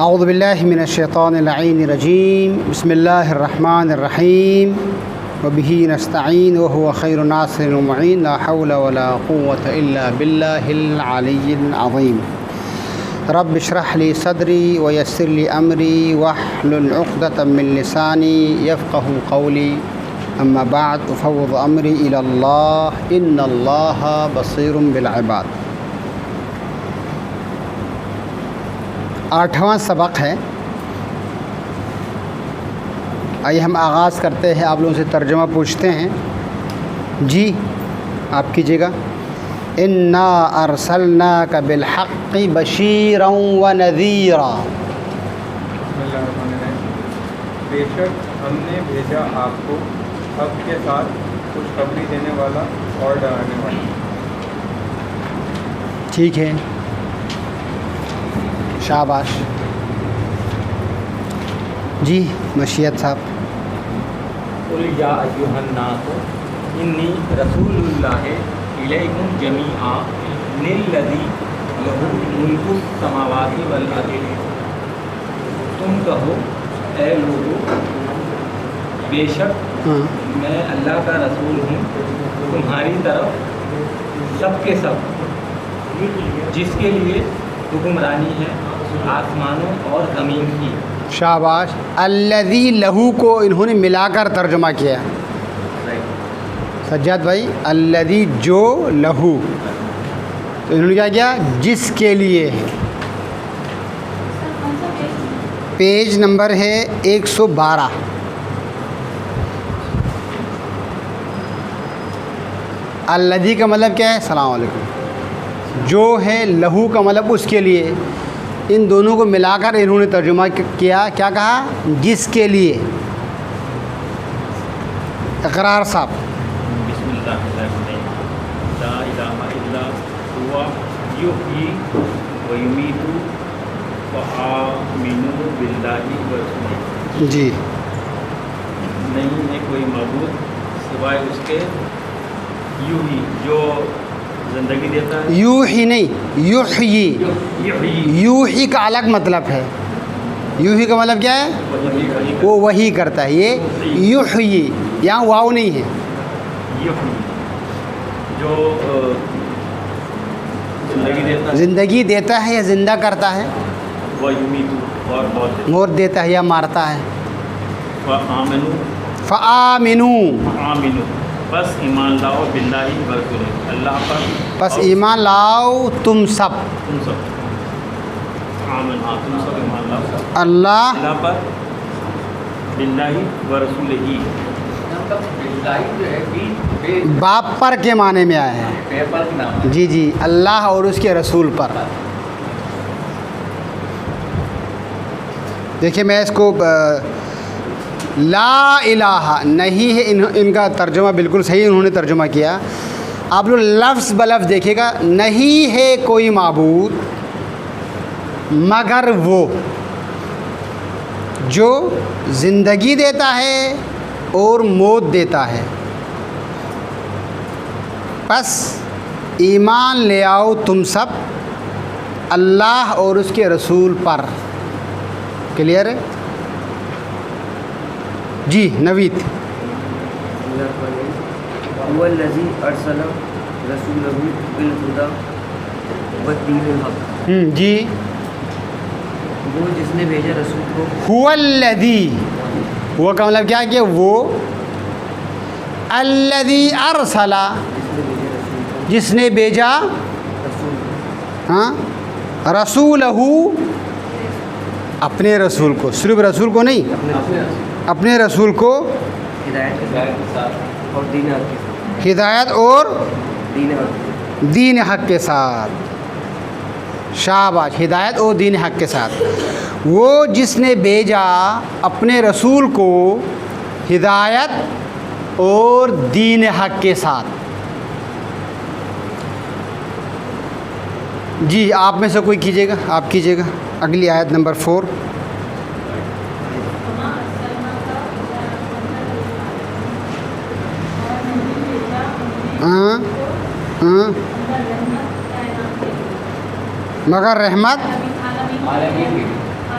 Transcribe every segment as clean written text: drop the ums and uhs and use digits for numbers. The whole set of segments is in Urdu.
اعوذ باللہ من الشیطان اللعین الرجیم بسم اللہ الرحمن الرحیم وبہ نستعین وهو خیر ناصر ومعین لا حول ولا قوة الا باللہ العلی العظیم رب اشرح لی صدری ویسر لی امری واحلل عقدۃ من لسانی یفقهوا قولی اما بعد ففوض امری الی اللہ ان اللہ بصیر بالعباد۔ 8واں سبق ہے۔ آئیے ہم آغاز کرتے ہیں، آپ لوگوں سے ترجمہ پوچھتے ہیں۔ جی آپ کیجیے گا۔ انا ارسلناک بالحق بشیرا ونذیرا۔ بسم اللہ الرحمن الرحیم۔ بے شک ہم نے بھیجا آپ کو حق کے ساتھ خوشخبری دینے والا اور ڈرانے والا۔ ٹھیک ہے، شاباش۔ جی مشیت صاحب۔ قل یا ایھا الناس انی رسول اللہ الیکم جمیعا الذی لہ ملک السماوات والارض۔ تم کہو اے لوگو، بے شک میں اللہ کا رسول ہوں تمہاری طرف سب کے سب، جس کے لیے حکمرانی ہے آسمانوں اور زمین کی۔ شاباش۔ الذی لہو کو انہوں نے ملا کر ترجمہ کیا۔ سجاد بھائی، الذی جو، لہو تو انہوں نے کیا کیا؟ جس کے لیے۔ پیج نمبر ہے 112۔ الذی کا مطلب کیا ہے؟ السلام علیکم۔ جو ہے، لہو کا مطلب اس کے لیے۔ ان دونوں کو ملا کر انہوں نے ترجمہ کیا، کیا کہا؟ جس کے لیے۔ اقرار صاحب۔ بسم اللہ الرحمن الرحیم۔ لا الہ الا ہوا یحیی و یمیت فآمنوا باللہ ورسولہ۔ جی نہیں ہے کوئی معبود سوائے اس کے، یحیی جو زندگی دیتا ہے، یوں ہی نہیں، یحیی۔ یحیی یوں ہی کا الگ مطلب ہے۔ یوں ہی کا مطلب کیا ہے؟ وہ وہی کرتا ہے۔ یہ یحیی، یہاں واو نہیں ہے۔ یحیی جو زندگی دیتا ہے، زندگی دیتا ہے یا زندہ کرتا ہے؟ وہ یمیت اور موت موت دیتا ہے یا مارتا ہے؟ فآمنوا فآمنوا، بس ایمان لاؤ باللہ ورسولہ، اللہ پر، بس ایمان لاؤ تم سب، تم سب آمن، ہاں تم سب ایمان لاؤ اللہ اللہ پر، باللہ ورسولہ۔ باپ پر کے معنی میں آیا ہے۔ جی جی، اللہ اور اس کے رسول پر۔ دیکھیے میں اس کو لا الہ نہیں ہے، ان کا ترجمہ بالکل صحیح انہوں نے ترجمہ کیا۔ آپ لوگ لفظ بلفظ دیکھیے گا۔ نہیں ہے کوئی معبود مگر وہ جو زندگی دیتا ہے اور موت دیتا ہے، بس ایمان لے آؤ تم سب اللہ اور اس کے رسول پر۔ کلیئر ہے؟ جی نوید۔ هو الذی ارسل رسولہ بالہدی ودین الحق۔ جی، وہ جس نے بھیجا رسول کو، هو الذی، وہ کا مطلب کیا ہے کہ وہ، الذی ارسل، جس نے بھیجا، ہاں، رسولہ، اپنے رسول کو، صرف رسول کو نہیں، اپنے رسول کو ہدایت کے ساتھ اور دین حق کے ساتھ، ہدایت اور دین حق، دین حق کے ساتھ۔ شاباش، ہدایت اور دین حق کے ساتھ۔ وہ جس نے بھیجا اپنے رسول کو ہدایت اور دین حق کے ساتھ۔ جی آپ میں سے کوئی کیجیے گا، آپ کیجیے گا اگلی آیت نمبر 4۔ مگر رحمت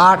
8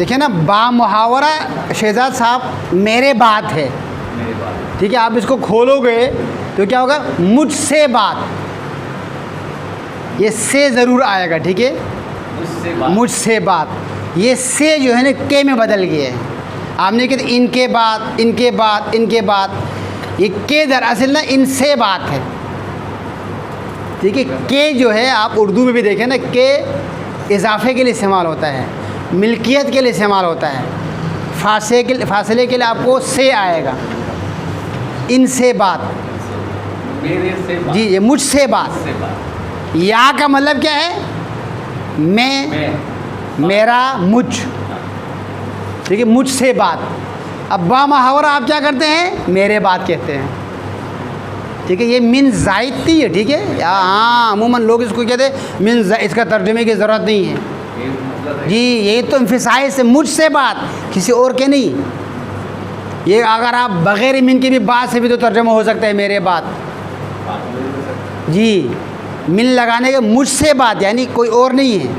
دیکھیں نا، با محاورہ شہزاد صاحب میرے بات ہے، میری بات ٹھیک ہے. آپ اس کو کھولو گے تو کیا ہوگا؟ مجھ سے بات، یہ سے ضرور آئے گا، ٹھیک ہے. اس سے بات. مجھ سے بات، یہ سے جو ہے نا کے میں بدل گیا ہے. آپ نے کہا ان کے بعد، ان کے بعد، ان کے بعد، یہ کے دراصل نا ان سے بات ہے، ٹھیک ہے. کے جو ہے آپ اردو میں بھی دیکھیں نا، کے اضافے کے لیے استعمال ہوتا ہے، ملکیت کے لیے استعمال ہوتا ہے. فاصلے کے لیے آپ کو سے آئے گا. ان سے بات، میرے سے بات. جی یہ مجھ سے بات. سے بات. یا کا مطلب کیا ہے؟ میں، میرا، مجھ، ٹھیک ہے. مجھ سے بات. اب با محاورہ آپ کیا کرتے ہیں؟ میرے بات کہتے ہیں، ٹھیک ہے. یہ من زائد تھی ہے، ٹھیک ہے. ہاں عموماً لوگ اس کو کہتے ہیں من زائد، اس کا ترجمے کی ضرورت نہیں ہے. یہ مطلب ہے جی یہی تو امفسائز سے، مجھ سے بات، کسی اور کے نہیں. یہ اگر آپ بغیر من کے بھی بات سے بھی تو ترجمہ ہو سکتا ہے میرے بات. بات نہیں ہو سکتی. جی من لگانے کے مجھ سے بات یعنی کوئی اور نہیں ہے.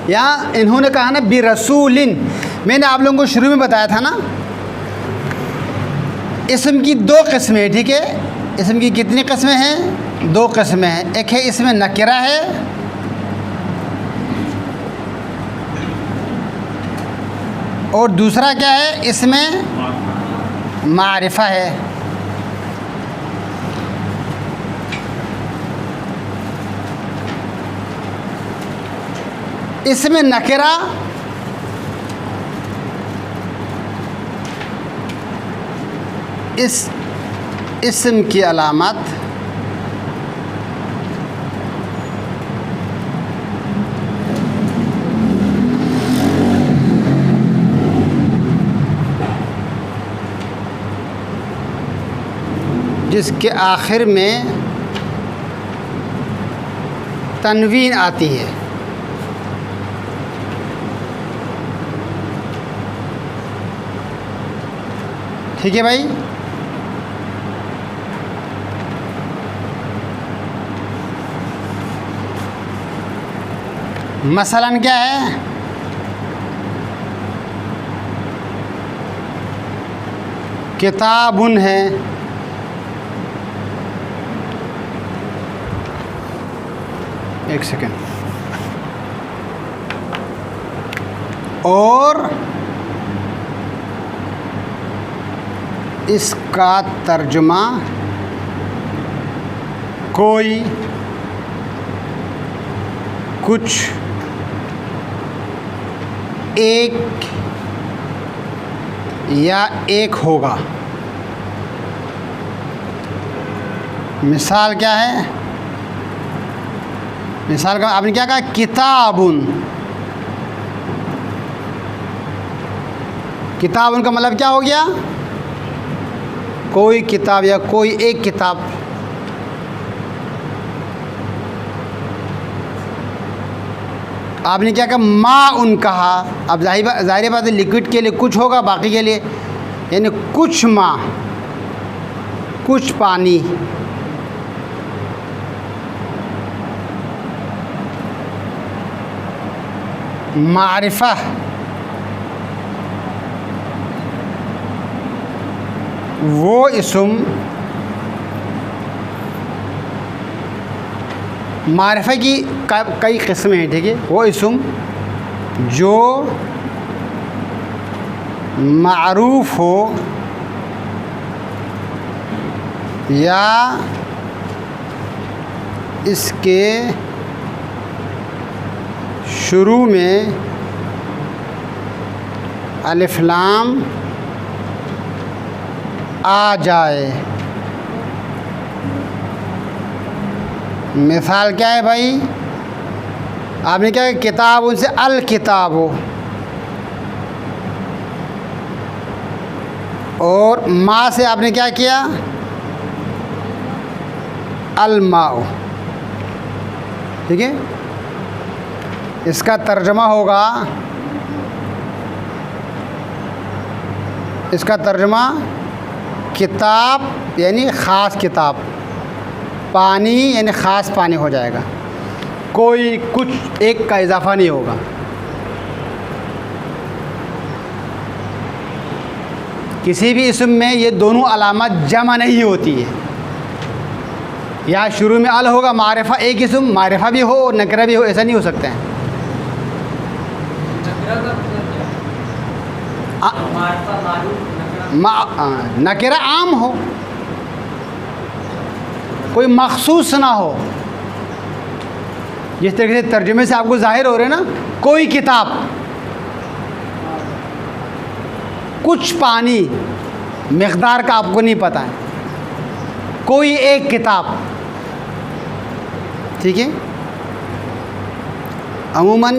یا انہوں نے کہا نا برسول، میں نے آپ لوگوں کو شروع میں بتایا تھا نا، اسم کی دو قسمیں، ٹھیک ہے. اسم کی کتنی قسمیں ہیں؟ دو قسمیں ہیں. ایک ہے اسم نکرہ ہے، اور دوسرا کیا ہے؟ اسم معرفہ ہے. اسم نکرہ اس اسم کی علامت جس کے آخر میں تنوین آتی ہے. ٹھیک ہے بھائی. مثلاً کیا ہے؟ کتابٌ ہے، ایک سیکنڈ، اور اس کا ترجمہ کوئی، کچھ، ایک یا ایک ہوگا. مثال کیا ہے؟ مثال کا آپ نے کیا کہا؟ کتابٌ. کتابٌ کا مطلب کیا ہو گیا؟ کوئی کتاب یا کوئی ایک کتاب. آپ نے کیا کہا؟ ماء کہا. اب ظاہر بات ہے لکوڈ کے لیے کچھ ہوگا، باقی کے لیے یعنی کچھ ماء، کچھ پانی. معرفہ وہ اسم، معرفہ کی کئی قسمیں ہیں، ٹھیک ہے. وہ اسم جو معروف ہو یا اس کے شروع میں الف لام آ جائے. مثال کیا ہے بھائی؟ آپ نے کیا کتاب ان سے الکتاب ہو، اور ماء سے آپ نے کیا کیا؟ الماء. ٹھیک ہے. اس کا ترجمہ ہوگا، اس کا ترجمہ کتاب یعنی خاص کتاب، پانی یعنی خاص پانی ہو جائے گا. کوئی کچھ ایک کا اضافہ نہیں ہوگا. کسی بھی اسم میں یہ دونوں علامت جمع نہیں ہوتی ہے. یا شروع میں ال ہوگا معرفہ، ایک اسم معرفہ بھی ہو اور نکرہ بھی ہو، ایسا نہیں ہو سکتا ہے. نکرہ عام ہو، کوئی مخصوص نہ ہو. جس طریقے سے ترجمے سے آپ کو ظاہر ہو رہے نا، کوئی کتاب، کچھ پانی، مقدار کا آپ کو نہیں پتہ ہے، کوئی ایک کتاب. ٹھیک ہے. عموماً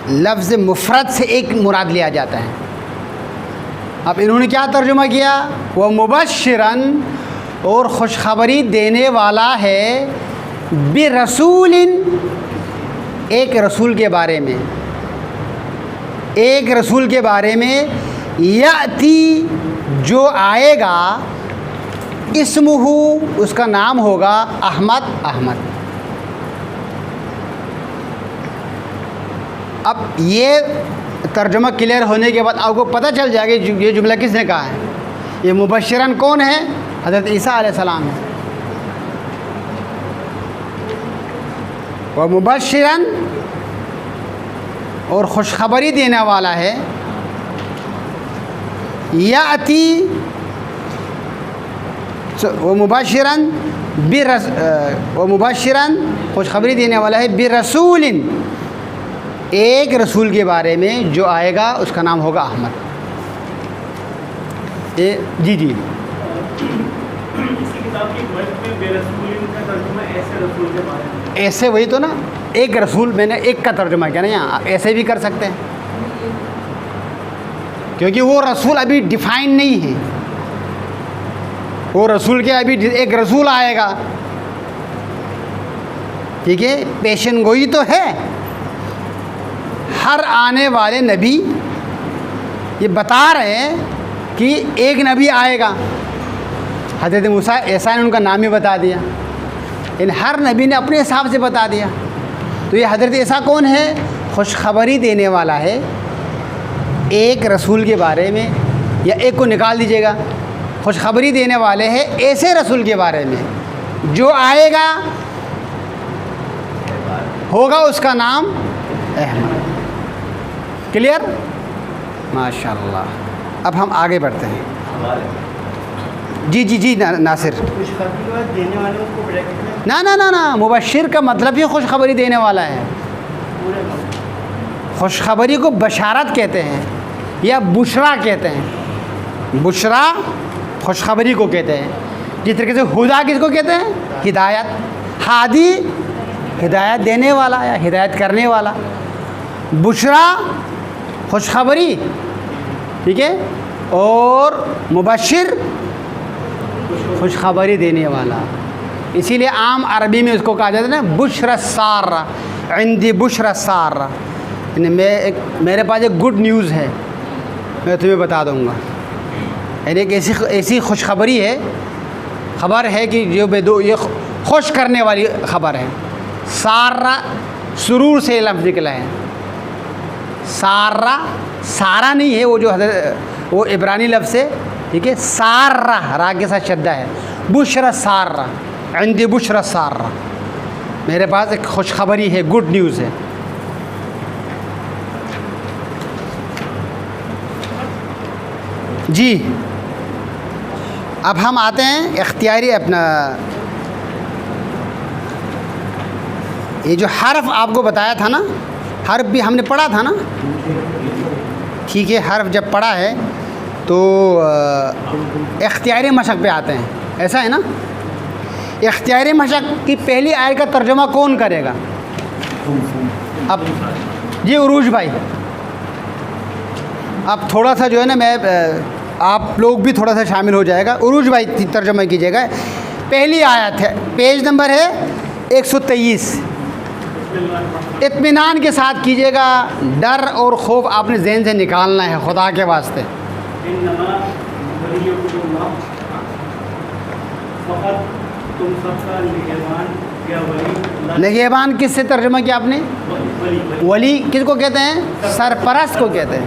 لفظ مفرد سے ایک مراد لیا جاتا ہے. اب انہوں نے کیا ترجمہ کیا؟ وہ مبشراً، اور خوشخبری دینے والا ہے، برسول، ایک رسول کے بارے میں، ایک رسول کے بارے میں، یاتی، جو آئے گا، اسمہ، اس کا نام ہوگا احمد، احمد. اب یہ ترجمہ کلیئر ہونے کے بعد آپ کو پتہ چل جائے گا یہ جملہ کس نے کہا ہے. یہ مبشراً کون ہے؟ حضرت عیسیٰ علیہ السلام ہے. وہ مبشراً، اور خوشخبری دینے والا ہے، یاتی، وہ مبشراً وہ مبشراً، خوشخبری دینے والا ہے، برسول، ایک رسول کے بارے میں جو آئے گا اس کا نام ہوگا احمد. جی جی، ایسے وہی تو نا، ایک رسول، میں نے ایک کا ترجمہ کیا نا، یہاں ایسے بھی کر سکتے ہیں کیونکہ وہ رسول ابھی ڈیفائن نہیں ہے. وہ رسول کے ابھی ایک رسول آئے گا. ٹھیک ہے. پیشن گوئی تو ہے، ہر آنے والے نبی یہ بتا رہے ہیں کہ ایک نبی آئے گا. حضرت موسیٰ ایسا نے ان کا نام ہی بتا دیا، یعنی ہر نبی نے اپنے حساب سے بتا دیا. تو یہ حضرت عیسیٰ کون ہے؟ خوشخبری دینے والا ہے ایک رسول کے بارے میں، یا ایک کو نکال دیجیے گا، خوشخبری دینے والے ہیں ایسے رسول کے بارے میں جو آئے گا، ہوگا اس کا نام احمد. کلیئر؟ ماشاء اللہ. اب ہم آگے بڑھتے ہیں. جی جی جی ناصر. نہ مبشر کا مطلب ہی خوشخبری دینے والا ہے. خوشخبری کو بشارت کہتے ہیں یا بشرا کہتے ہیں. بشرا خوشخبری کو کہتے ہیں. جس طریقے سے ہدا کس کو کہتے ہیں؟ ہدایت. ہادی ہدایت دینے والا یا ہدایت کرنے والا. بشرا خوشخبری. ٹھیک ہے. اور مبشر خوشخبری دینے والا. اسی لیے عام عربی میں اس کو کہا جاتا ہے نا بشر السارہ، عندی بشر السارہ، یعنی میرے پاس ایک گڈ نیوز ہے، میں تمہیں بتا دوں گا. یعنی ایک ایسی خوشخبری ہے، خبر ہے کہ جو یہ خوش کرنے والی خبر ہے. سارہ سرور سے لفظ نکلا ہے. سارہ سارا نہیں ہے، وہ جو وہ عبرانی لفظ ہے. ٹھیک ہے. سارہ را کے ساتھ شدہ ہے. بشر سارہ، عندی بشر سارہ، میرے پاس ایک خوشخبری ہے، گڈ نیوز ہے. جی اب ہم آتے ہیں اختیاری اپنا یہ جو حرف آپ کو بتایا تھا نا، حرف بھی ہم نے پڑھا تھا نا. ٹھیک ہے. حرف جب پڑھا ہے تو اختیاری مشق پہ آتے ہیں. ایسا ہے نا. اختیاری مشق کی پہلی آیت کا ترجمہ کون کرے گا؟ اب جی عروج بھائی، اب تھوڑا سا جو ہے نا میں آپ لوگ بھی تھوڑا سا شامل ہو جائے گا. عروج بھائی ترجمہ کیجیے گا. پہلی آیت ہے، پیج نمبر ہے 123. اطمینان کے ساتھ کیجیے گا، ڈر اور خوف آپ نے ذہن سے نکالنا ہے خدا کے واسطے. نگہبان کس سے ترجمہ کیا آپ نے؟ ولی کس کو کہتے ہیں؟ سرپرست کو کہتے ہیں.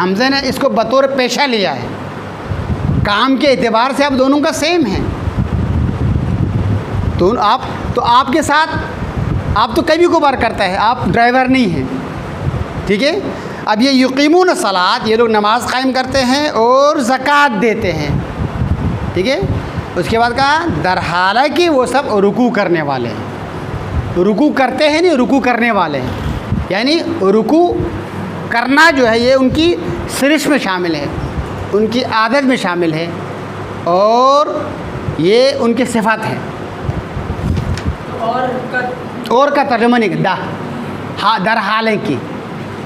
حمزہ نے اس کو بطور پیشہ لیا ہے، کام کے اعتبار سے آپ دونوں کا سیم ہے، تو آپ کے ساتھ آپ تو کبھی کبھار کرتا ہے، آپ ڈرائیور نہیں ہیں، ٹھیک ہے۔ اب یہ یقیمون الصلاۃ، یہ لوگ نماز قائم کرتے ہیں اور زکوٰۃ دیتے ہیں، ٹھیک ہے۔ اس کے بعد کہا در حالہ کہ وہ سب رکوع کرنے والے ہیں، رکوع کرتے ہیں نہیں، رکوع کرنے والے ہیں، یعنی رکوع کرنا جو ہے یہ ان کی سرش میں شامل ہے، ان کی عادت میں شامل ہے، اور یہ ان کی صفت ہے۔ اور کا ترجمہ نہیں در حالہ کی،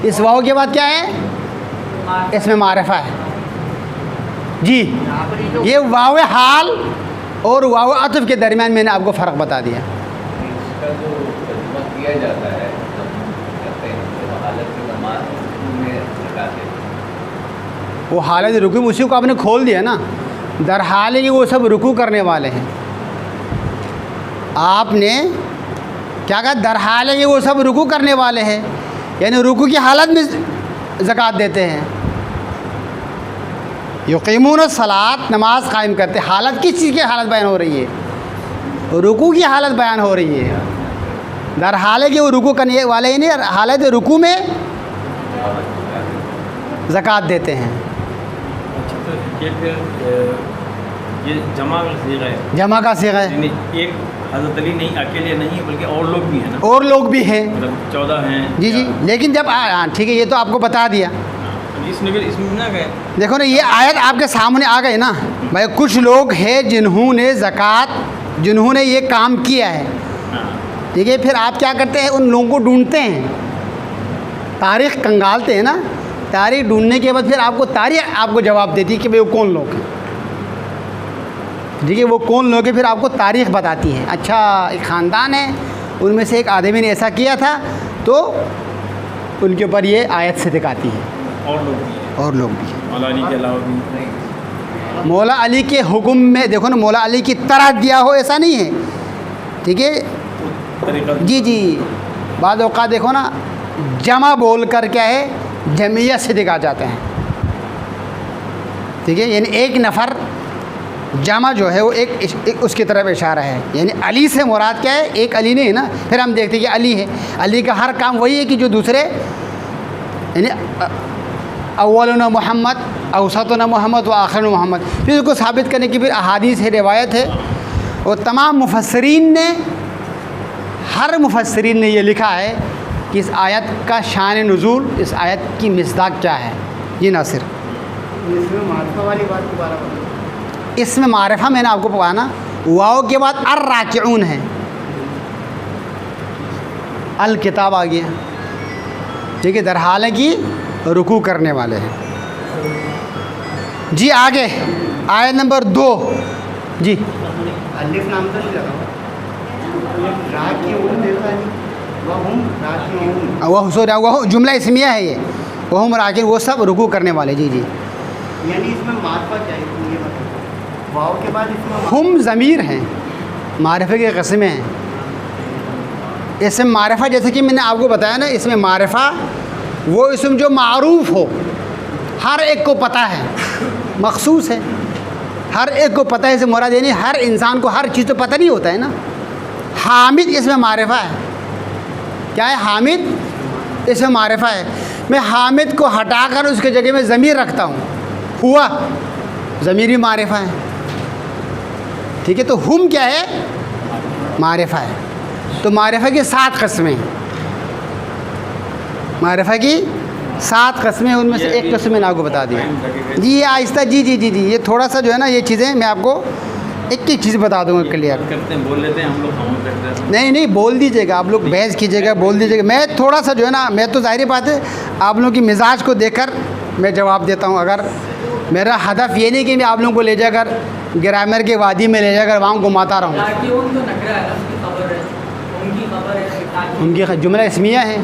اس واو کے بعد کیا ہے؟ اس میں معرفہ ہے جی، یہ واو حال اور واو عطف کے درمیان میں نے آپ کو فرق بتا دیا۔ اس کا جو ترجمہ کیا جاتا ہے کہتے ہیں کہ حالت کی نماز میں زکوٰۃ ہے، وہ حالت رکوع اسی کو آپ نے کھول دیا نا، در حال ہے کہ وہ سب رکوع کرنے والے ہیں، آپ نے کیا کہا؟ در حال ہے کہ وہ سب رکوع کرنے والے ہیں، یعنی رکوع کی حالت میں زکوٰۃ دیتے ہیں۔ یقیمون الصلاۃ، نماز قائم کرتے، حالت کس چیز کی حالت بیان ہو رہی ہے؟ رکوع کی حالت بیان ہو رہی ہے، در حال ہے کہ وہ رکوع کرنے والے ہی نہیں، حالت رکوع میں زکوٰۃ دیتے ہیں۔ اچھا، تو یہ پھر یہ جمع کا صیغہ ہے، جمع کا صیغہ ہے، یعنی ایک حضرت علی نہیں، اکیلے نہیں، بلکہ اور لوگ بھی ہیں نا، اور لوگ بھی ہیں، مطلب 14 ہیں جی جی، لیکن جب ٹھیک ہے، یہ تو آپ کو بتا دیا، اس میں نہ گئے۔ دیکھو نا یہ آیت آپ کے سامنے آ گئی نا بھائی، کچھ لوگ ہیں جنہوں نے زکوٰۃ، جنہوں نے یہ کام کیا ہے، ٹھیک ہے، پھر آپ کیا کرتے ہیں؟ ان لوگوں کو ڈھونڈتے ہیں، تاریخ کنگالتے ہیں نا، تاریخ ڈھونڈنے کے بعد پھر آپ کو تاریخ آپ کو جواب دیتی ہے کہ بھائی وہ کون لوگ ہیں، ٹھیک ہے، وہ کون لوگ ہیں، پھر آپ کو تاریخ بتاتی ہے، اچھا ایک خاندان ہے، ان میں سے ایک آدمی نے ایسا کیا تھا، تو ان کے اوپر یہ آیت سے دکھاتی ہے، اور لوگ بھی ہیں، اور لوگ بھی ہیں۔ مولا علی کے علاوہ بھی مولا علی کے حکم میں دیکھو نا، مولا علی کی طرح دیا ہو ایسا نہیں ہے، ٹھیک ہے، طریقہ جی جی، بعض اوقات دیکھو نا جمع بول کر کیا ہے جمعیت سے دکھا جاتے ہیں، ٹھیک ہے، یعنی ایک نفر جمع جو ہے وہ ایک اس کی طرف اشارہ ہے، یعنی علی سے مراد کیا ہے؟ ایک علی نہیں ہے نا، پھر ہم دیکھتے ہیں کہ علی ہے، علی کا ہر کام وہی ہے کہ جو دوسرے، یعنی اولنا محمد، اوسطنا محمد و آخرنا محمد، پھر اس کو ثابت کرنے کی پھر احادیث ہے، روایت ہے، اور تمام مفسرین نے، ہر مفسرین نے یہ لکھا ہے کہ اس آیت کا شان نزول، اس آیت کی مصداق کیا ہے۔ جی ناصر، اس میں معرفہ والی بات دوبارہ بتائیں۔ اس میں معرفہ میں نے آپ کو پکایا نا، واو کے بعد الراکعون ہے، الکتاب آ گیا، ٹھیک ہے، در حال ہے کہ رکوع کرنے والے ہیں۔ جی آگے آیت نمبر 2، جی الف نام تو نہیں لگا راکعون دیکھا ہے، وہم راکعون، وہ جملہ اسمیہ ہے، یہ وہ راکعون، وہ سب رکوع کرنے والے، جی جی۔ یعنی اس میں معرفہ کیا ہے یہ بتائیں، واو کے بعد اس میں ہم ضمیر ہیں، معرفہ کی قسمیں ہیں، اس میں معرفہ جیسے کہ میں نے آپ کو بتایا نا، اس میں معرفہ وہ اسم جو معروف ہو، ہر ایک کو پتہ ہے، مخصوص ہے، ہر ایک کو پتہ ہے، اس سے مراد یعنی ہر انسان کو ہر چیز تو پتہ نہیں ہوتا ہے نا۔ حامد اس میں معرفہ ہے، کیا ہے؟ حامد اس میں معرفہ ہے، میں حامد کو ہٹا کر اس کے جگہ میں ضمیر رکھتا ہوں، ہوا ضمیر بھی معرفہ ہے، ٹھیک ہے، تو ہم کیا ہے؟ معرفہ ہے، تو معرفہ کی 7 قسمیں ہیں، معرفہ کی 7 قسمیں، ان میں سے ایک قسم میں نے آپ کو بتا دیا، جی یہ آہستہ، جی جی جی جی، یہ تھوڑا سا جو ہے نا یہ چیزیں میں آپ کو ایک ایک چیز بتا دوں گا کلیئر۔ کرتے ہیں، بول لیتے ہیں ہم لوگ، خاموش کرتے ہیں۔ نہیں نہیں، بول دیجیے گا، آپ لوگ بحث کیجیے گا، بول دیجیے گا، میں تھوڑا سا جو ہے نا، میں تو ظاہری بات ہے آپ لوگوں کی مزاج کو دیکھ کر میں جواب دیتا ہوں، اگر میرا ہدف یہ نہیں کہ میں آپ لوگوں کو لے جا کر گرامر کے وادی میں لے جا کر وہاں گھماتا رہوں، راکعون تو نکرہ ہے، اس کی خبر ہے، ان کی خبر ہے، ان کی جملہ اسمیہ ہے،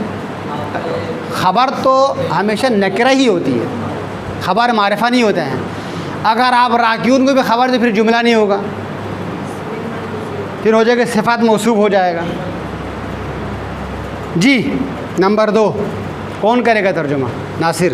خبر تو ہمیشہ نکرہ ہی ہوتی ہے، خبر معرفہ نہیں ہوتا ہے، اگر آپ راکعون کو بھی خبر دیں پھر جملہ نہیں ہوگا، پھر ہو جائے گا صفات موصوف ہو جائے گا۔ جی نمبر 2 کون کرے گا ترجمہ؟ ناصر،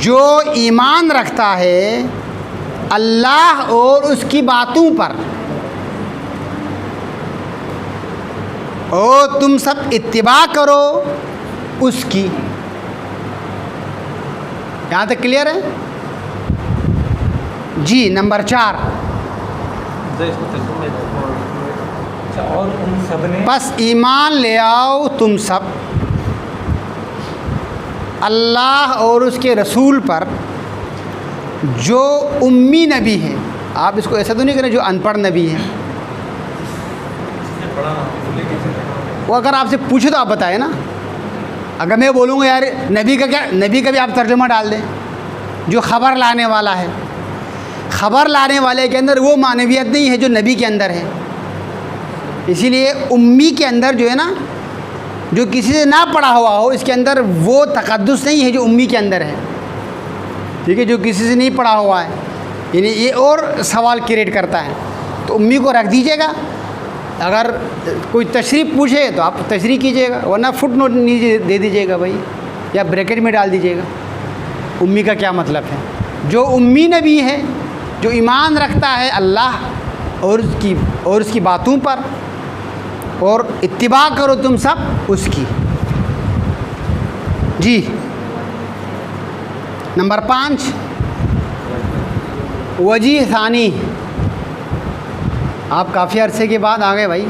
جو ایمان رکھتا ہے اللہ اور اس کی باتوں پر، اور تم سب اتباع کرو اس کی۔ یہاں تک کلیئر ہے؟ جی نمبر 4، اور ان سب نے بس ایمان لے آؤ تم سب اللہ اور اس کے رسول پر جو امی نبی ہے۔ آپ اس کو ایسا تو نہیں کریں جو ان پڑھ نبی ہے، وہ اگر آپ سے پوچھے تو آپ بتائیں نا۔ اگر میں بولوں گا یار نبی کا کیا، نبی کا بھی آپ ترجمہ ڈال دیں، جو خبر لانے والا ہے۔ خبر لانے والے کے اندر وہ معنویت نہیں ہے جو نبی کے اندر ہے۔ اسی لیے امی کے اندر جو ہے نا، جو کسی سے نہ پڑھا ہوا ہو، اس کے اندر وہ تقدس نہیں ہے جو امی کے اندر ہے، ٹھیک ہے، جو کسی سے نہیں پڑھا ہوا ہے، یعنی یہ اور سوال کریٹ کرتا ہے، تو امی کو رکھ دیجیے گا۔ اگر کوئی تشریح پوچھے تو آپ تشریح کیجیے گا، ورنہ فٹ نوٹ نیچے دے دیجیے گا بھائی، یا بریکٹ میں ڈال دیجیے گا امی کا کیا مطلب ہے۔ جو امی نبی ہے، جو ایمان رکھتا ہے اللہ اور اس کی باتوں پر، اور اتباع کرو تم سب اس کی۔ جی نمبر 5، وجہ ثانی۔ آپ کافی عرصے کے بعد آ گئے بھائی،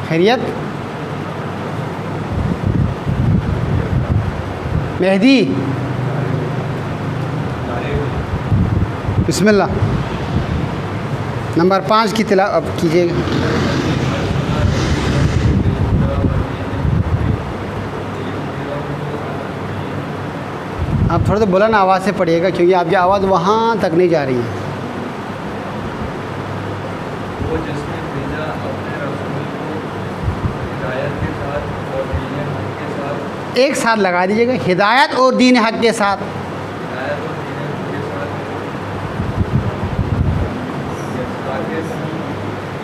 خیریت؟ مہدی بسم اللہ، نمبر 5 کی تلاوت کیجیے گا۔ آپ تھوڑا سا بلند آواز سے پڑھیے گا کیونکہ آپ کی آواز وہاں تک نہیں جا رہی ہے۔ وہ جس نے بھیجا اپنے رسول کو ہدایت کے ساتھ اور دین حق کے ساتھ، ایک ساتھ لگا دیجیے گا، ہدایت اور دین حق کے ساتھ۔ ہدایت اور دین حق کے ساتھ،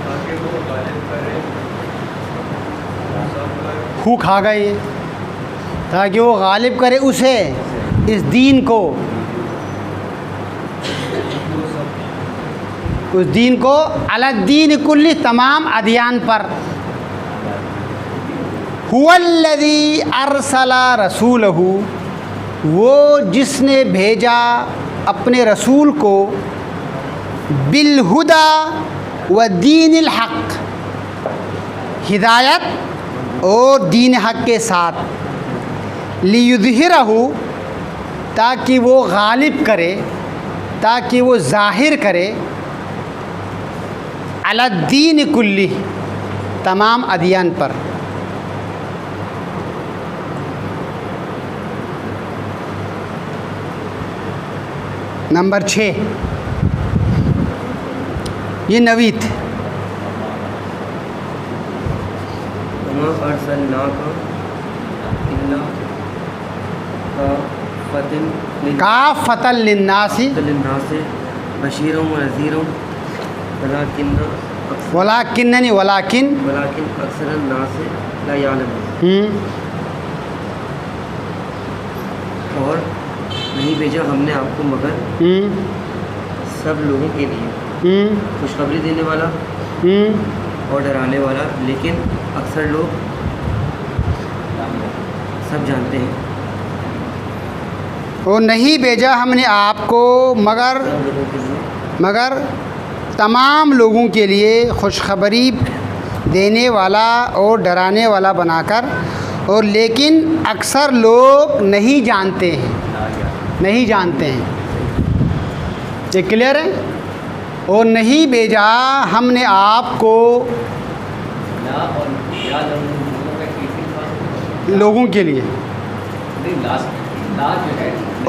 تاکہ وہ غالب کرے سب پر، خو کھا گئے تاکہ وہ غالب کرے اسے، اس دین کو، اس دین کو علی الدین کلی، تمام ادیان پر۔ هو الذی ارسل رسولہ، وہ جس نے بھیجا اپنے رسول کو، بالہدی ودین الحق، ہدایت اور دین حق کے ساتھ، لیظہرہ، تاکہ وہ غالب کرے، تاکہ وہ ظاہر کرے، علی الدین کلی، تمام ادیان پر۔ نمبر 6، یہ نوید۔ وما ارسلناک الا کافۃ للناس للناس بشیرا ونذیرا ولکن اکثر الناس لا یعلمون۔ اور نہیں بھیجا ہم نے آپ کو مگر سب لوگوں کے لیے خوشخبری دینے والا اور ڈرانے والا، لیکن اکثر لوگ سب جانتے ہیں۔ اور نہیں بھیجا ہم نے آپ کو مگر تمام لوگوں کے لیے خوشخبری دینے والا اور ڈرانے والا بنا کر، اور لیکن اکثر لوگ نہیں جانتے ہیں، نہیں جانتے ہیں۔ یہ کلیئر ہے؟ اور نہیں بھیجا ہم نے آپ کو لوگوں کے لیے،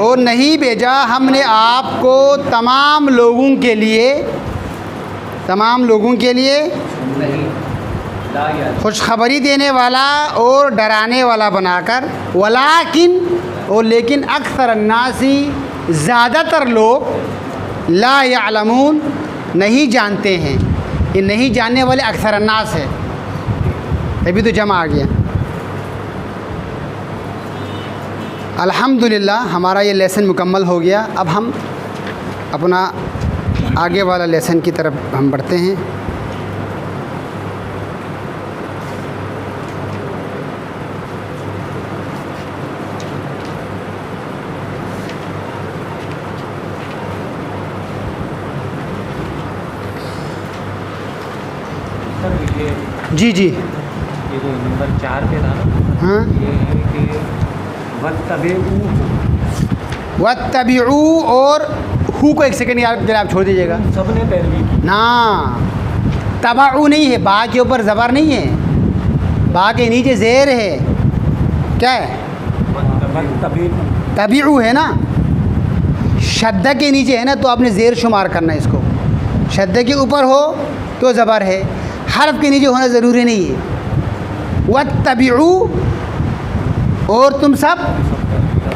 اور نہیں بھیجا ہم نے آپ کو تمام لوگوں کے لیے، تمام لوگوں کے لیے خوشخبری دینے والا اور ڈرانے والا بنا کر، ولیکن، اور لیکن اکثر الناس، زیادہ تر لوگ، لا یعلمون، نہیں جانتے ہیں۔ یہ نہیں جاننے والے اکثر الناس ہے، ابھی تو جمع آ گیا۔ الحمدللہ ہمارا یہ لیسن مکمل ہو گیا. اب ہم اپنا آگے والا لیسن کی طرف ہم بڑھتے ہیں. جی جی یہ جو نمبر 4 پہ تھا نا، ہاں، یہ ہے کہ وَاتَّبِعُوا اور ہو کو ایک سیکنڈ آپ چھوڑ دیجیے گا. سب نے پیروی کی. نا تبعو نہیں ہے، با کے اوپر زبر نہیں ہے، با کے نیچے زیر ہے. کیا ہے؟ تبعو ہے نا، شدہ کے نیچے ہے نا، تو آپ نے زیر شمار کرنا ہے اس کو. شدہ کے اوپر ہو تو زبر ہے، حرف کے نیچے ہونا ضروری نہیں ہے. وَاتَّبِعُوا اور تم سب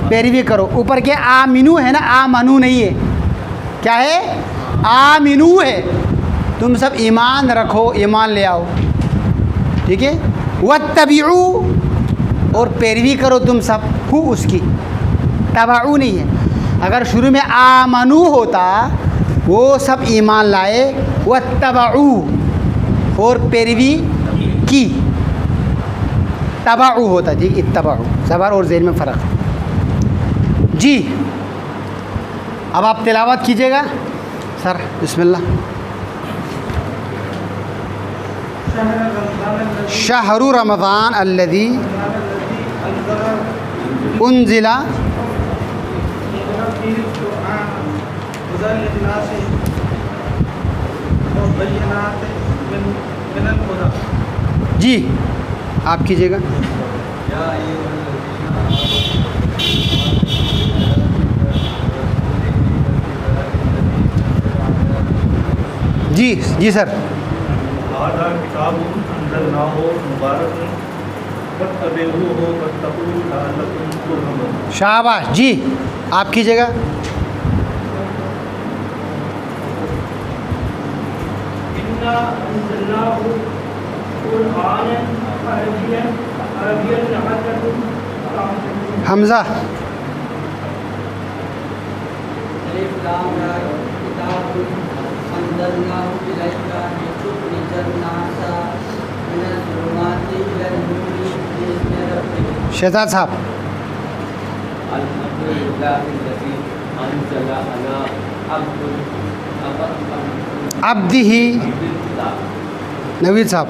پیروی کرو. اوپر کے آمنو ہے نا، آمنو نہیں ہے. کیا ہے؟ آمنو ہے. تم سب ایمان رکھو، ایمان لے آؤ. ٹھیک ہے. وَاتَّبِعُوا اور پیروی کرو تم سب، ہو اس کی، تبعو نہیں ہے. اگر شروع میں آمنو ہوتا، وہ سب ایمان لائے، وَاتَّبَعُوا اور پیروی کی، تبعو ہوتا. ٹھیک، اتبعو زبر اور زیر میں فرق. جی اب آپ تلاوت کیجیے گا سر. بسم اللہ. شہر رمضان الذی انزل جی آپ کیجیے گا. جی جی سر. شاباش. جی آپ کیجیے گا. حمزہ. شہزاد صاحب. عبدہ. نوید صاحب.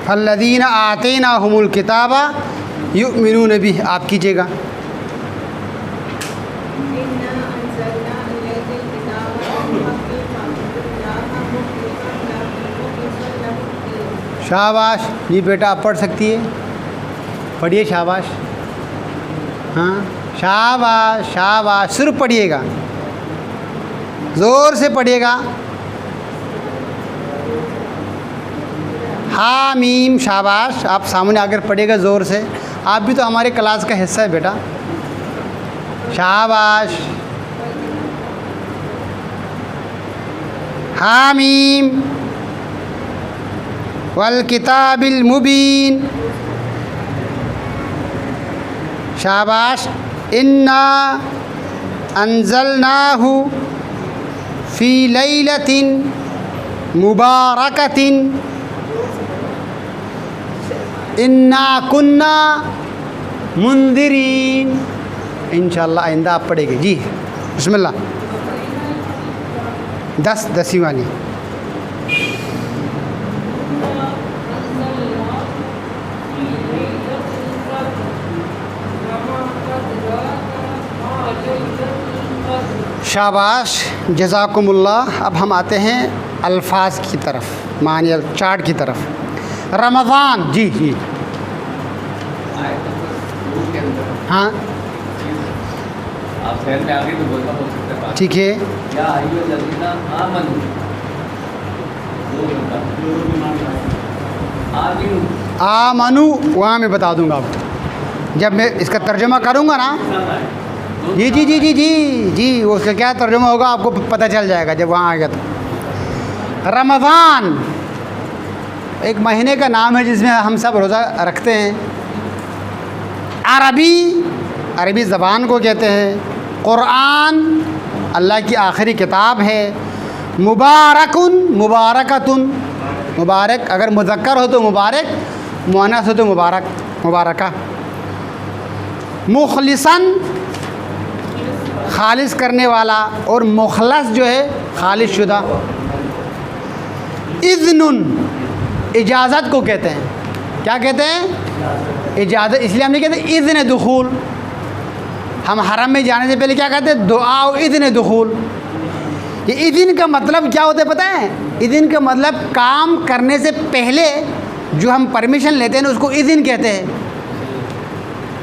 فالذین آتیناہم الکتاب یؤمنون بہ. آپ کیجیے گا. شاباش. جی بیٹا آپ پڑھ سکتی ہے، پڑھیے. شاباش. ہاں شاباش شاباش. صرف پڑھیے گا، زور سے پڑھیے گا. حامیم. شاباش. آپ سامنے آ کر پڑھیے گا زور سے. آپ بھی تو ہمارے کلاس کا حصہ ہے بیٹا. شاباش. حامیم والکتاب المبین. شاباش. انا انزلناہ فی لیلۃ مبارکۃ انا کنا منذرین. انشاءاللہ آئندہ آپ پڑھیں گے. جی بسم اللہ. 10 والی. شاباش. جزاکم اللہ. اب ہم آتے ہیں الفاظ کی طرف، معنی چارٹ کی طرف. رمضان. جی جی ہاں آپ شہر میں آگے تو بولتا بول سکتے ہیں. ٹھیک ہے. یا ایھا الذین آمنوا. آمنو وہاں میں بتا دوں گا آپ کو جب میں اس کا ترجمہ کروں گا نا. جی جی جی جی جی جی وہ اس کا کیا ترجمہ ہوگا آپ کو پتہ چل جائے گا جب وہاں آ گیا تو. رمضان ایک مہینے کا نام ہے جس میں ہم سب روزہ رکھتے ہیں. عربی زبان کو کہتے ہیں. قرآن اللہ کی آخری کتاب ہے. مبارکتن مبارک اگر مذکر ہو تو مبارک، مؤنث ہو تو مبارکہ. مخلصاً خالص کرنے والا، اور مخلص جو ہے خالص شدہ. اذن اجازت کو کہتے ہیں. کیا کہتے ہیں؟ اجازت. اس لیے ہم نہیں کہتے اذن دخول. ہم حرم میں جانے سے پہلے کیا کہتے ہیں؟ دعا اذن دخول. یہ اذن کا مطلب کیا ہوتا ہے پتہ ہے؟ اذن کا مطلب کام کرنے سے پہلے جو ہم پرمیشن لیتے ہیں اس کو اذن کہتے ہیں.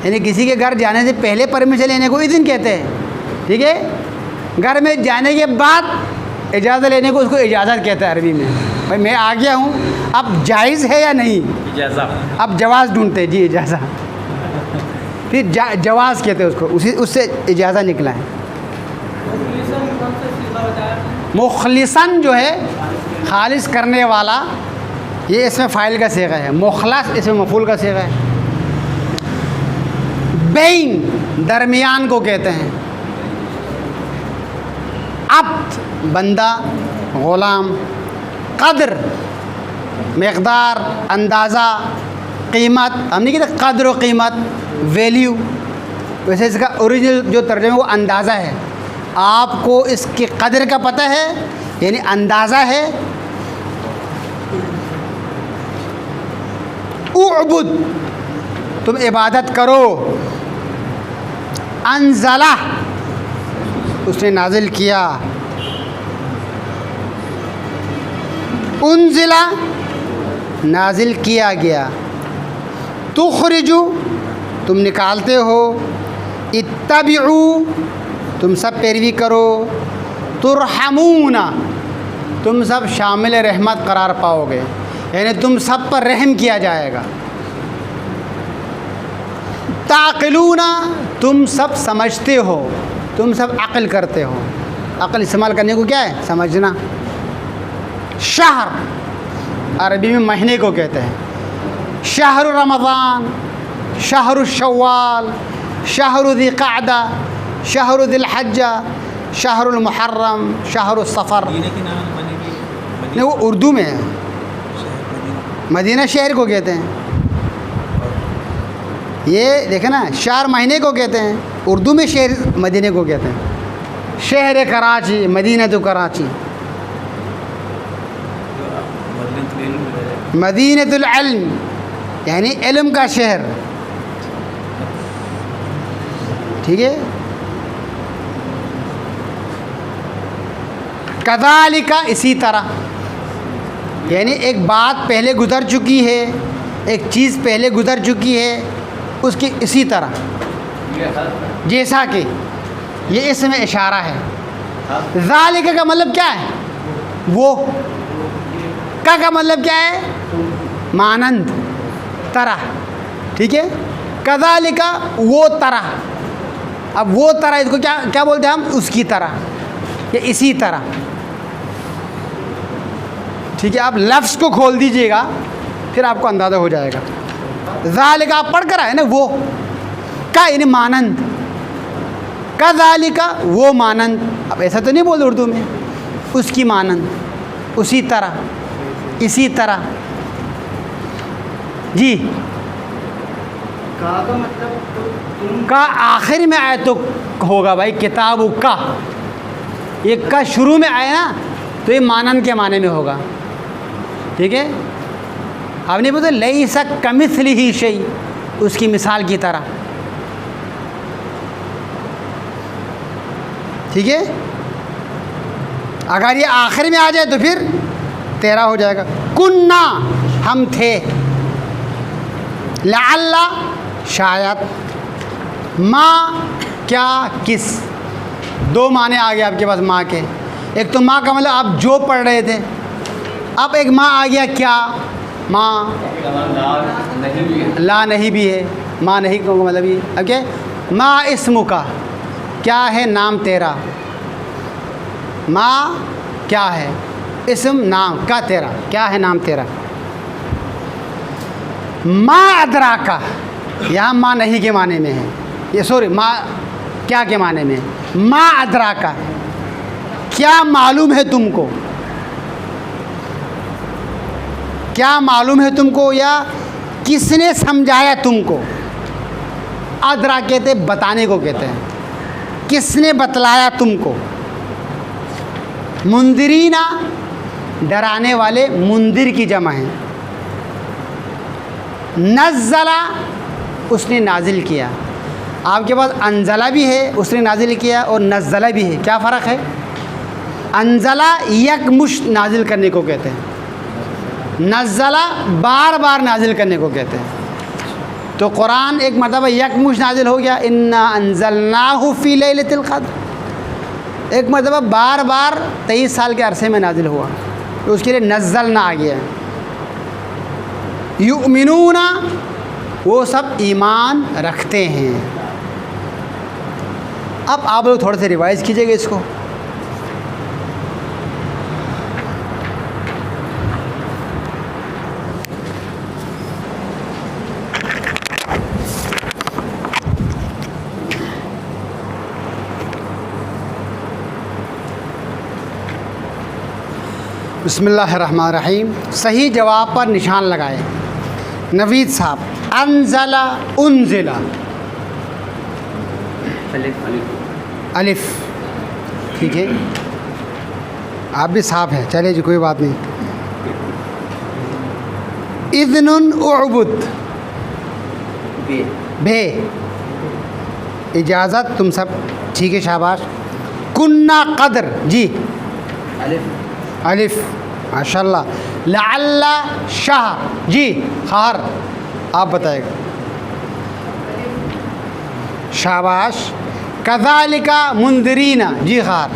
یعنی کسی کے گھر جانے سے پہلے پرمیشن لینے کو اذن کہتے ہیں. ٹھیک ہے. گھر میں جانے کے بعد اجازت لینے کو اس کو اجازت کہتے ہیں عربی میں. بھائی میں آ گیا ہوں، اب جائز ہے یا نہیں؟ اجازت. اب جواز ڈھونڈتے جی اجازت. پھر جواز کہتے ہیں اس کو، اس سے اجازت نکلا ہے. مخلصاً جو ہے خالص کرنے والا، یہ اس میں فاعل کا صیغہ ہے. مخلص اس میں مفعول کا صیغہ ہے. بین درمیان کو کہتے ہیں. عبد بندہ، غلام. قدر مقدار، اندازہ، قیمت. ہم نہیں کہتے قدر و قیمت، ویلیو. ویسے اس کا اوریجنل جو ترجمہ وہ اندازہ ہے. آپ کو اس کی قدر کا پتہ ہے، یعنی اندازہ ہے. اعبد تم عبادت کرو. انزلہ اس نے نازل کیا. انزلہ نازل کیا گیا. تخرجو تم نکالتے ہو. اتبعو تم سب پیروی کرو. ترحمون تم سب شامل رحمت قرار پاؤ گے، یعنی تم سب پر رحم کیا جائے گا. تعقلون تم سب سمجھتے ہو، تم سب عقل کرتے ہو. عقل استعمال کرنے کو کیا ہے؟ سمجھنا. شہر عربی میں مہینے کو کہتے ہیں. شہر رمضان، شہر شوال، شہر ذی قعدہ، شہر ذی الحجہ، شہر المحرم، شہر الصفر. نہیں وہ اردو میں ہے. مدینہ شہر کو کہتے ہیں. یہ دیکھیں نا، شہر مہینے کو کہتے ہیں، اردو میں شہر مدینے کو کہتے ہیں. شہر کراچی، مدینہ تو کراچی. مدینۃ العلم یعنی علم کا شہر. ٹھیک ہے. کذالک اسی طرح، یعنی ایک بات پہلے گزر چکی ہے، ایک چیز پہلے گزر چکی ہے، اس کی اسی طرح جیسا کہ. یہ اس میں اشارہ ہے. ذالک کا مطلب کیا ہے؟ وہ. کا مطلب کیا ہے؟ مانند، طرح. ٹھیک ہے. کذالک وہ طرح. اب وہ طرح اس کو کیا بولتے ہیں ہم؟ اس کی طرح یا اسی طرح. ٹھیک ہے. آپ لفظ کو کھول دیجئے گا پھر آپ کو اندازہ ہو جائے گا. ذالک آپ پڑھ کر آئے نا، وہ کا یعنی مانند. کذالک وہ مانند. اب ایسا تو نہیں بولتے اردو میں، اس کی مانند، اسی طرح، اسی طرح. جی کا مطلب کا آخر میں آئے تو ہوگا بھائی. کتاب کا، یہ کا شروع میں آئے نا تو یہ مانند کے معنی میں ہوگا. ٹھیک ہے. آپ نے بولتے لیس کمثلہ شیء، اس کی مثال کی طرح. ٹھیک ہے. اگر یہ آخر میں آ جائے تو پھر 13 ہو جائے گا. کننا ہم تھے. لعل شاید. ما کیا کس. دو معنی آ گئے آپ کے پاس ماں کے. ایک تو ماں کا مطلب آپ جو پڑھ رہے تھے. اب ایک ماں آ گیا کیا. ماں لا نہیں بھی ہے. ماں نہیں کو مطلب یہ. اوکے. ما اسم کا کیا ہے نام تیرا. ماں کیا ہے، اسم نام کا تیرا کیا ہے نام تیرا. ما ادراکا یہاں ما نہیں کے معنی میں ہے، یہ سوری ما کیا کے معنی میں ہے، ما ادراکا کیا معلوم ہے تم کو، کیا معلوم ہے تم کو، یا کس نے سمجھایا تم کو. ادرا کہتے بتانے کو کہتے ہیں، کس نے بتلایا تم کو. منذرینا ڈرانے والے، منذر کی جمع ہے. نزلہ اس نے نازل کیا. آپ کے پاس انزلہ بھی ہے اس نے نازل کیا، اور نزلہ بھی ہے. کیا فرق ہے؟ انزلہ یکمشت نازل کرنے کو کہتے ہیں، نزلہ بار بار نازل کرنے کو کہتے ہیں. تو قرآن ایک مرتبہ یکمشت نازل ہو گیا، انا انزلناہ فی لیلۃ القدر. ایک مرتبہ بار بار 23 سال کے عرصے میں نازل ہوا، تو اس کے لیے نزلنا آ گیا. یؤمنون وہ سب ایمان رکھتے ہیں. اب آپ لوگ تھوڑے سے ریوائز کیجئے گا اس کو. بسم اللہ الرحمن الرحیم. صحیح جواب پر نشان لگائے. نوید صاحب انزل انزل الف، ٹھیک ہے آپ بھی صاحب ہیں، چلے جی کوئی بات نہیں. اذن اعبد بے اجازت، تم سب ٹھیک ہے شاباش. کنہ قدر جی الف ماشاء اللہ. لعل شہر جی خار، آپ بتائے گا شاباش. کذالک منذرین جی خار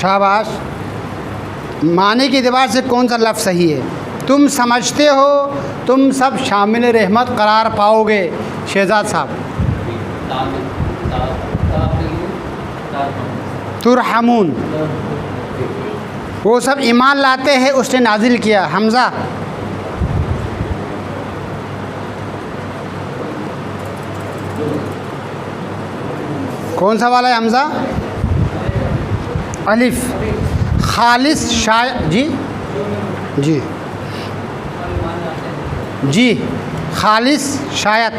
شاباش. معنی کے اعتبار سے کون سا لفظ صحیح ہے؟ تم سمجھتے ہو تم سب شامل رحمت قرار پاؤ گے. شہزاد صاحب ترحمون وہ سب ایمان لاتے ہیں اس نے نازل کیا. حمزہ کون سا والا ہے حمزہ؟ الف. خالص شاید جی جی جی خالص شاید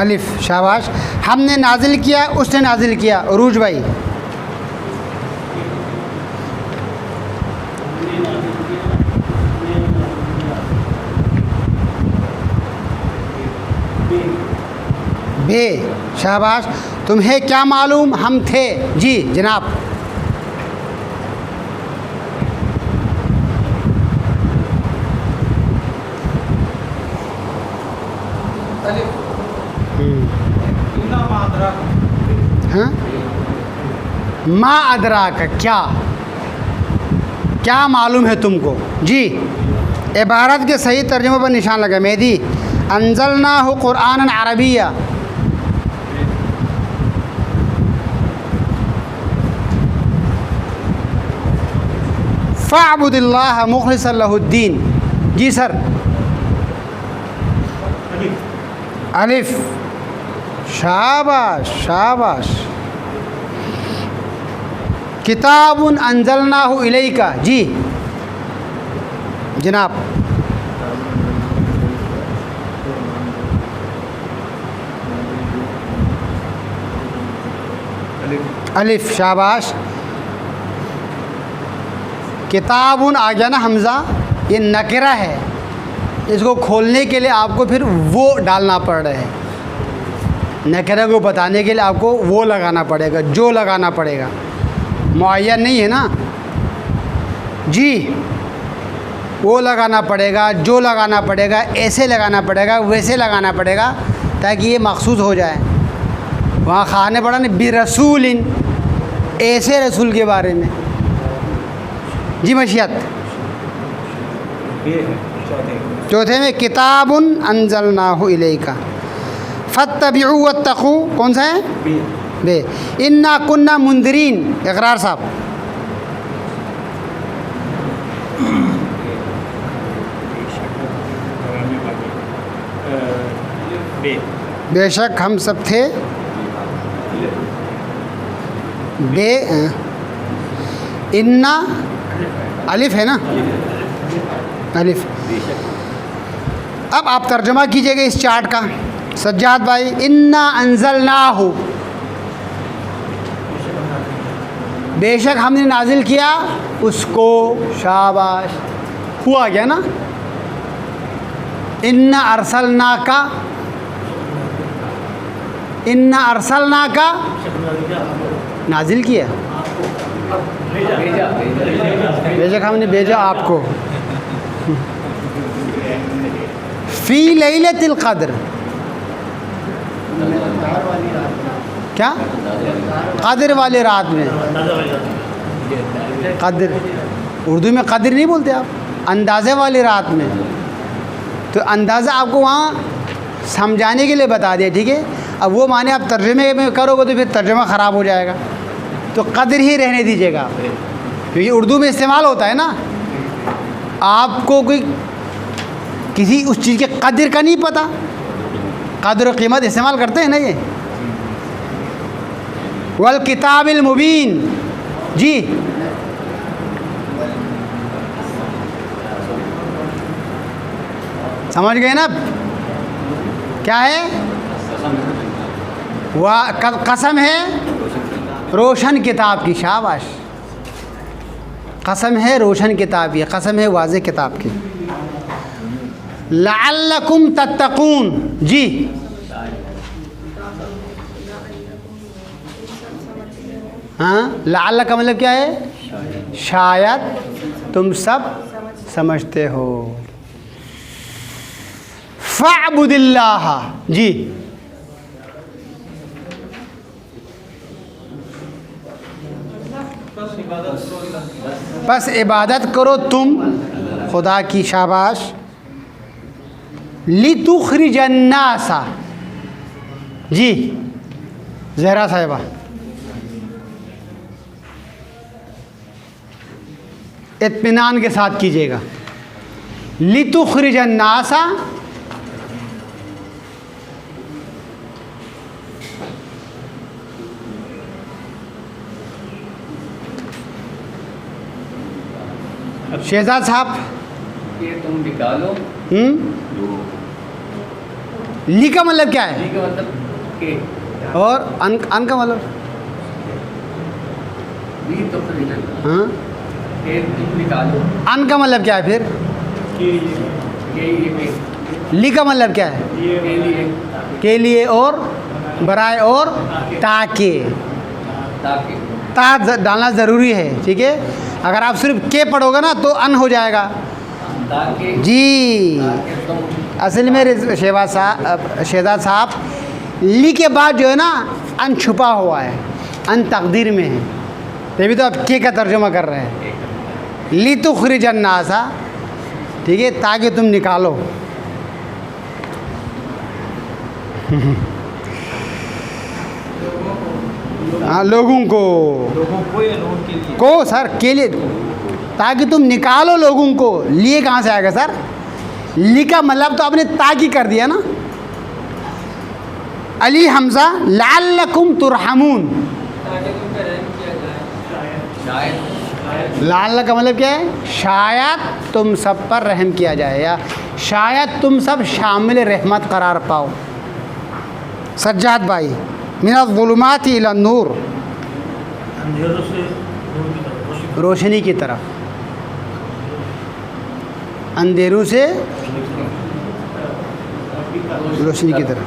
الف شاباش. ہم نے نازل کیا اس نے نازل کیا. عروج بھائی بے شاباش. تمہیں کیا معلوم ہم تھے جی جناب. ہاں ما ادراک کیا معلوم ہے تم کو جی. عبارت کے صحیح ترجمے پر نشان لگا. مہدی انزلناہ قرآنا عربیہ. فاعبد اللہ مخلصا لہ الدین جی سر. الف شاباش شاباش. کتاب انزلناہ الیک جی جناب. الف شاباش. کتاب آ گیا نا حمزہ، یہ نکرہ ہے، اس کو کھولنے کے لیے آپ کو پھر وہ ڈالنا پڑ رہا ہے. نکرہ کو بتانے کے لیے آپ کو وہ لگانا پڑے گا، جو لگانا پڑے گا، معین نہیں ہے نا جی. وہ لگانا پڑے گا، جو لگانا پڑے گا، ایسے لگانا پڑے گا، ویسے لگانا پڑے گا تاکہ یہ مخصوص ہو جائے. وہاں خوانے پڑا نا برسول، ایسے رسول کے بارے میں جی. مشیت چوتھے میں کتاب انزلناہ الیک. فاتبعوا واتقوا کون سا ہے؟ بے. انا کننا منذرین. اقرار صاحب بے شک ہم سب تھے بے انا الف ہے نا، الف. اب آپ ترجمہ کیجئے گا اس چارٹ کا سجاد بھائی. انا انزلناہ، بے شک ہم نے نازل کیا اس کو. شاباش، ہوا گیا نا. انا ارسلناک، انا ارسلناک نازل کیا، بے شک ہم نے بھیجا آپ کو. فی لیلۃ القدر، کیا قدر والی رات میں. قدر اردو میں قدر نہیں بولتے آپ، اندازے والی رات میں. تو اندازہ آپ کو وہاں سمجھانے کے لیے بتا دیا، ٹھیک ہے. اب وہ معنی آپ ترجمے میں کرو گے تو پھر ترجمہ خراب ہو جائے گا. تو قدر ہی رہنے دیجیے گا، کیونکہ اردو میں استعمال ہوتا ہے نا. آپ کو کوئی کسی اس چیز کے قدر کا نہیں پتہ، قدر و قیمت استعمال کرتے ہیں نا یہ. والکتاب المبین، جی سمجھ گئے نا. کیا ہے؟ قسم ہے روشن کتاب کی. شاباش، قسم ہے روشن کتاب کی، قسم ہے واضح کتاب کی. لعلکم تتقون، جی ہاں. لعل کا مطلب کیا ہے؟ شاید تم سب سمجھتے ہو. فاعبد اللہ، جی بس عبادت کرو تم خدا کی. شاباش. لتخرج الناس، جی زہرا صاحبہ اطمینان کے ساتھ کیجیے گا. لتخرج الناس، شہزاد صاحب یہ تم نکالو. لی کا مطلب کیا ہے؟ لی کا مطلب کہ، اور ان کا مطلب لی تو ہاں، کہ تم نکالو. ان کا مطلب کیا ہے پھر؟ لی کا مطلب کیا ہے؟ کے لیے اور برائے اور تاکہ. تا ڈالنا ضروری ہے، ٹھیک ہے. اگر آپ صرف کے پڑھو گے نا تو ان ہو جائے گا. جی اصل میں شہزاد صاحب لی کے بعد جو ہے نا ان چھپا ہوا ہے، ان تقدیر میں ہے. تبھی تو آپ کے کا ترجمہ کر رہے ہیں. لتخرج الناس، ٹھیک ہے، تاکہ تم نکالو. ہاں لوگوں کو، کو سر کے لیے، تاکہ تم نکالو لوگوں کو. لیے کہاں سے آئے گا سر؟ لی کا مطلب تو آپ نے تاکہ کر دیا نا. علی حمزہ لعلکم ترحمون. لعل کا مطلب کیا ہے؟ شاید تم سب پر رحم کیا جائے، یا شاید تم سب شامل رحمت قرار پاؤ. سجاد بھائی، من الظلمات الی النور، روشنی کی طرف، اندھیروں سے روشنی کی طرف.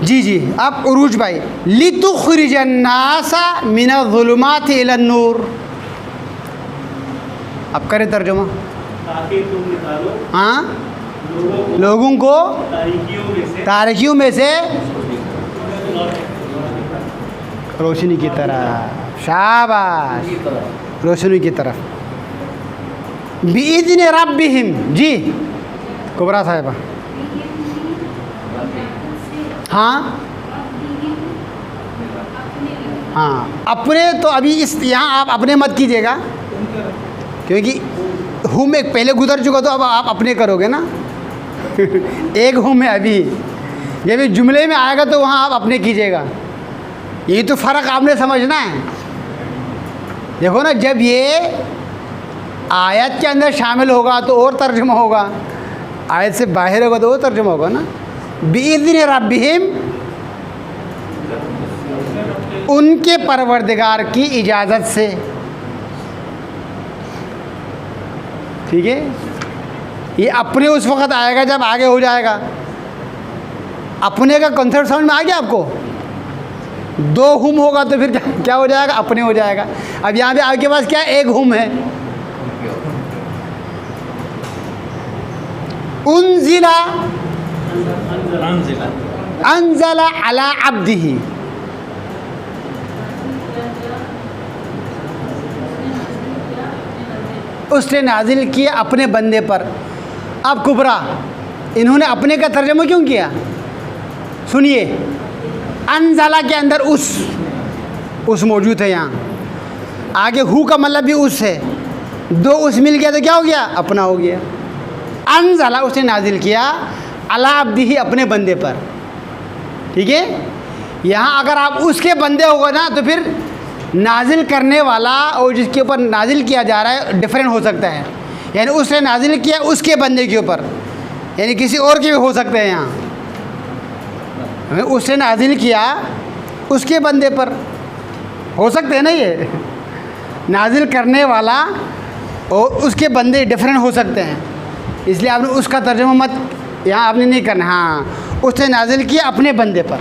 جی جی اب عروج بھائی، لتخرج الناس من الظلمات الی النور. اب کرے ترجمہ. ہاں لوگوں کو تاریکیوں میں سے روشنی کی طرف. شاباش، روشنی کی طرف. بِإِذْنِ رَبِّهِمْ، جی کبرا صاحبہ. ہاں ہاں اپنے تو ابھی اس یہاں آپ اپنے مت کیجیے گا، کیونکہ ہم ایک پہلے گزر چکا تو اب آپ اپنے کرو گے نا. ایک ہم ہے ابھی. جب یہ جملے میں آئے گا تو وہاں آپ اپنے کیجیے گا. یہی تو فرق آپ نے سمجھنا ہے. دیکھو نا، جب یہ آیت کے اندر شامل ہوگا تو اور ترجمہ ہوگا، آیت سے باہر ہوگا تو اور ترجمہ ہوگا نا. بِإِذْنِ رَبِّهِمْ، ان کے پروردگار کی اجازت سے. ٹھیک ہے، یہ اپنے اس وقت آئے گا جب آگے ہو جائے گا. اپنے کا کنسرٹ سمجھ میں آ گیا آپ کو؟ دو ہم ہوگا تو پھر کیا ہو جائے گا؟ اپنے ہو جائے گا. اب یہاں پہ آپ کے پاس کیا ہے؟ ایک ہم ہے. انزل علی عبدہ، اس نے نازل کیا اپنے بندے پر. اب کبرا انہوں نے اپنے کا ترجمہ کیوں کیا؟ سنیے، انزلہ کے اندر اس موجود ہے، یہاں آگے ہو کا مطلب بھی اس ہے. دو اس مل گیا تو کیا ہو گیا؟ اپنا ہو گیا. انزلہ اس نے نازل کیا علی عبدہ، اپنے بندے پر. ٹھیک ہے، یہاں اگر آپ اس کے بندے ہوگا نا تو پھر نازل کرنے والا اور جس کے اوپر نازل کیا جا رہا ہے ڈیفرنٹ ہو سکتا ہے. یعنی اس نے نازل کیا اس کے بندے کے اوپر، یعنی کسی اور کے بھی ہو سکتے ہیں. یہاں اس نے نازل کیا اس کے بندے پر ہو سکتے ہیں نا، یہ نازل کرنے والا اور اس کے بندے ڈیفرنٹ ہو سکتے ہیں. اس لیے آپ نے اس کا ترجمہ مت یہاں آپ نے نہیں کرنا. ہاں، اس نے نازل کیا اپنے بندے پر.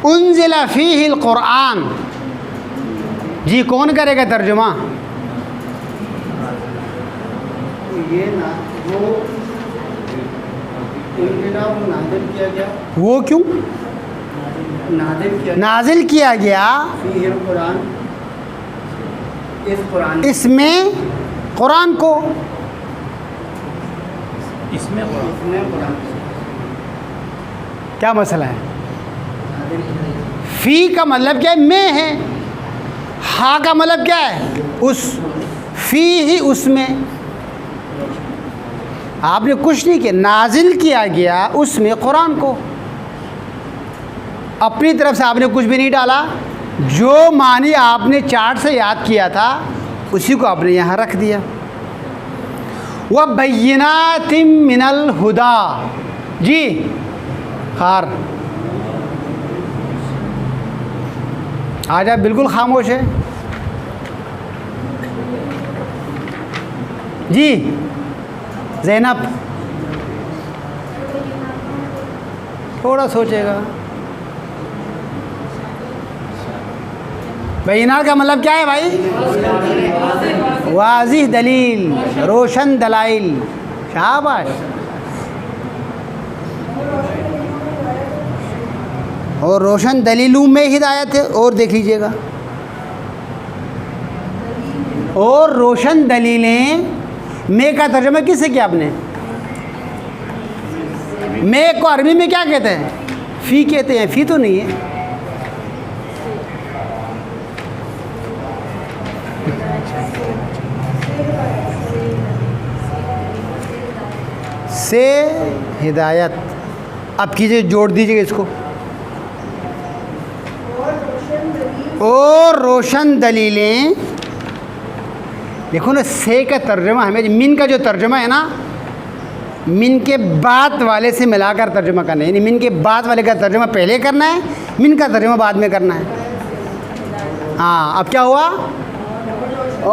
انزل فیہ القرآن، جی کون کرے گا ترجمہ؟ یہ نا وہ نازل کیا گیا. وہ کیوں نازل کیا گیا؟ فیہ القرآن، اس قرآن، اس میں قرآن کو. اس میں قرآن کیا مسئلہ ہے؟ فی کا مطلب کیا ہے؟ میں ہے. ہا کا مطلب کیا ہے؟ اس. فی ہی اس میں. آپ نے کچھ نہیں کیا، نازل کیا گیا اس میں قرآن کو. اپنی طرف سے آپ نے کچھ بھی نہیں ڈالا. جو معنی آپ نے چارٹ سے یاد کیا تھا اسی کو آپ نے یہاں رکھ دیا. وَبَيِّنَاتٍ مِّنَ الْهُدَىٰ، جی خار آج آپ بالکل خاموش ہے. جی زینب تھوڑا سوچے گا. بینات کا مطلب کیا ہے بھائی؟ واضح دلیل، روشن دلائل. شاباش. اور روشن دلیلوں میں ہدایت ہے. اور دیکھ لیجئے گا، اور روشن دلیلیں. میں کا ترجمہ کس سے کیا آپ نے؟ میں کو عربی میں کیا کہتے ہیں؟ فی کہتے ہیں. فی تو نہیں ہے. سے ہدایت. اب کیجئے، جوڑ دیجئے گا اس کو. اور روشن دلیلیں. دیکھو نا، سے کا ترجمہ ہمیں من کا جو ترجمہ ہے نا، من کے بعد والے سے ملا کر ترجمہ کرنا ہے. یعنی من کے بعد والے کا ترجمہ پہلے کرنا ہے، من کا ترجمہ بعد میں کرنا ہے. ہاں، اب کیا ہوا؟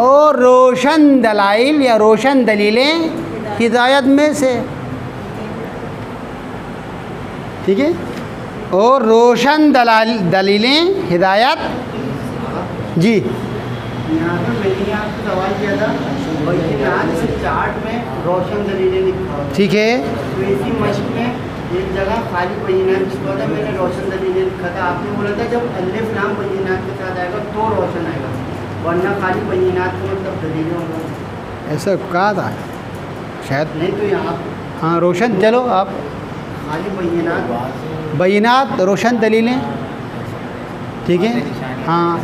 اور روشن دلائل یا روشن دلیلیں ہدایت میں سے. ٹھیک ہے، اور روشن دلیلیں ہدایت. جی یہاں پہ میں نے آپ سے سوال کیا تھا، بینات سے چارٹ میں روشن دلیلیں لکھا. ٹھیک ہے، تو اسی مشق میں ایک جگہ خالی بینات لکھا تھا، میں نے روشن دلیلیں لکھا تھا. آپ نے بولا تھا جب الف لام بینات کے ساتھ آئے گا تو روشن آئے گا، ورنہ خالی بینات کو مطلب دلیلیں ہوگا. ایسا کہا تھا شاید. نہیں تو یہاں ہاں روشن. چلو آپ خالی بینات، بینات روشن دلیلیں. ٹھیک ہے، ہاں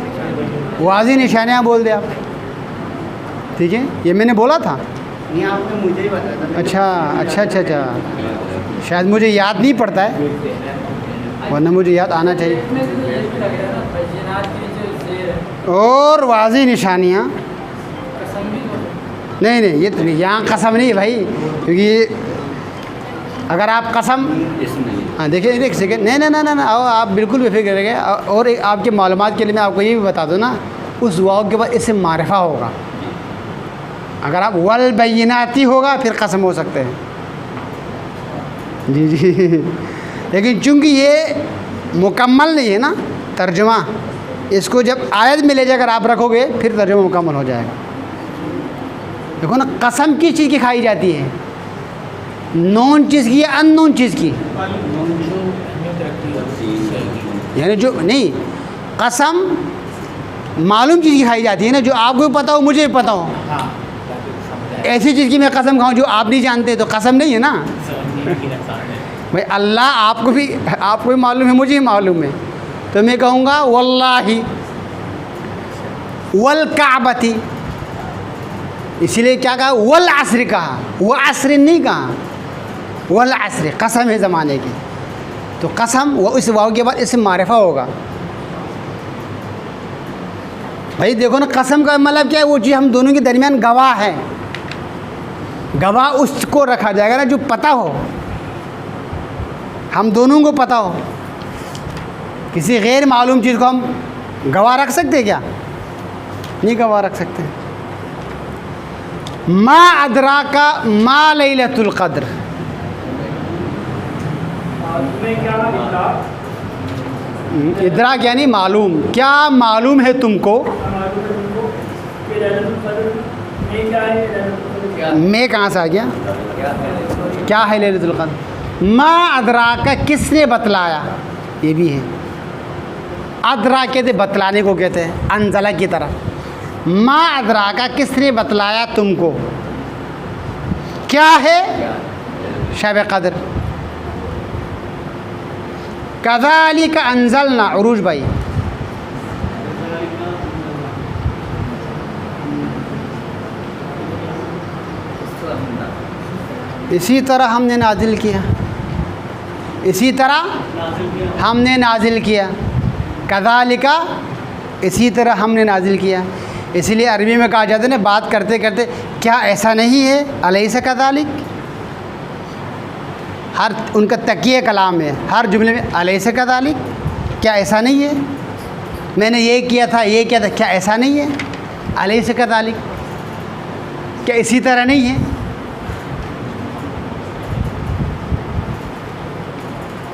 واضح نشانیاں بول دیں آپ. ٹھیک ہے، یہ میں نے بولا تھا. نہیں آپ نے مجھے ہی بتایا تھا. اچھا شاید مجھے یاد نہیں پڑتا ہے، ورنہ مجھے یاد آنا چاہیے. اور واضح نشانیاں نہیں یہ تو نہیں، یہاں قسم نہیں بھائی، کیونکہ اگر آپ قسم ہاں دیکھیں ایک سیکنڈ، نہیں آپ بالکل بے فکر رہیے. اور آپ کی معلومات کے لیے میں آپ کو یہ بھی بتا دوں نا، اس واو کے بعد اسم معرفہ ہوگا. اگر آپ والبیناتی ہوگا پھر قسم ہو سکتے ہیں. جی لیکن چونکہ یہ مکمل نہیں ہے نا ترجمہ، اس کو جب آیت میں لے جا کر آپ رکھو گے پھر ترجمہ مکمل ہو جائے گا. دیکھو نا، قسم کس چیز کی کھائی جاتی ہے؟ نون چیز کی یا ان نون چیز کی؟ یعنی جو نہیں، قسم معلوم چیز کی کھائی جاتی ہے نا، جو آپ کو بھی پتہ ہو مجھے بھی پتہ ہو. ایسی چیز کی میں قسم کھاؤں جو آپ نہیں جانتے تو قسم نہیں ہے نا بھائی. اللہ آپ کو بھی معلوم ہے، مجھے بھی معلوم ہے، تو میں کہوں گا واللہ والکعبۃ. اسی لیے کیا کہا؟ والعصر کہا، وہ عصر نہیں کہا، والعصر قسم ہے زمانے کی. تو قسم وہ اس واو کے بعد اسم معرفہ ہوگا. بھائی دیکھو نا، قسم کا مطلب کیا ہے؟ وہ چیز ہم دونوں کے درمیان گواہ ہے. گواہ اس کو رکھا جائے گا نا جو پتہ ہو، ہم دونوں کو پتہ ہو. کسی غیر معلوم چیز کو ہم گواہ رکھ سکتے کیا؟ نہیں گواہ رکھ سکتے. ما ادراک ما لیلۃ القدر. ادراک یعنی معلوم. کیا معلوم ہے تم کو؟ میں کہاں سے آ گیا؟ کیا ہے لیلۃ القدر؟ ما ادراک کس نے بتلایا؟ یہ بھی ہے. ادرا کہتے بتلانے کو کہتے ہیں، انزلہ کی طرح. ما ادراک کس نے بتلایا تم کو؟ کیا ہے؟ شب قدر. کذالک انزلنا. عروج بھائی اسی طرح ہم نے نازل کیا، اسی طرح ہم نے نازل کیا. کذالک اسی طرح ہم نے نازل کیا. اسی لیے عربی میں کہا جاتا ہے نا، بات کرتے کرتے کیا ایسا نہیں ہے؟ الیس کذالک. ہر ان کا تکیہ کلام ہے، ہر جملے میں الیس کذالک، کیا ایسا نہیں ہے؟ میں نے یہ کیا تھا، یہ کیا تھا، کیا ایسا نہیں ہے؟ الیس کذالک، کیا اسی طرح نہیں ہے؟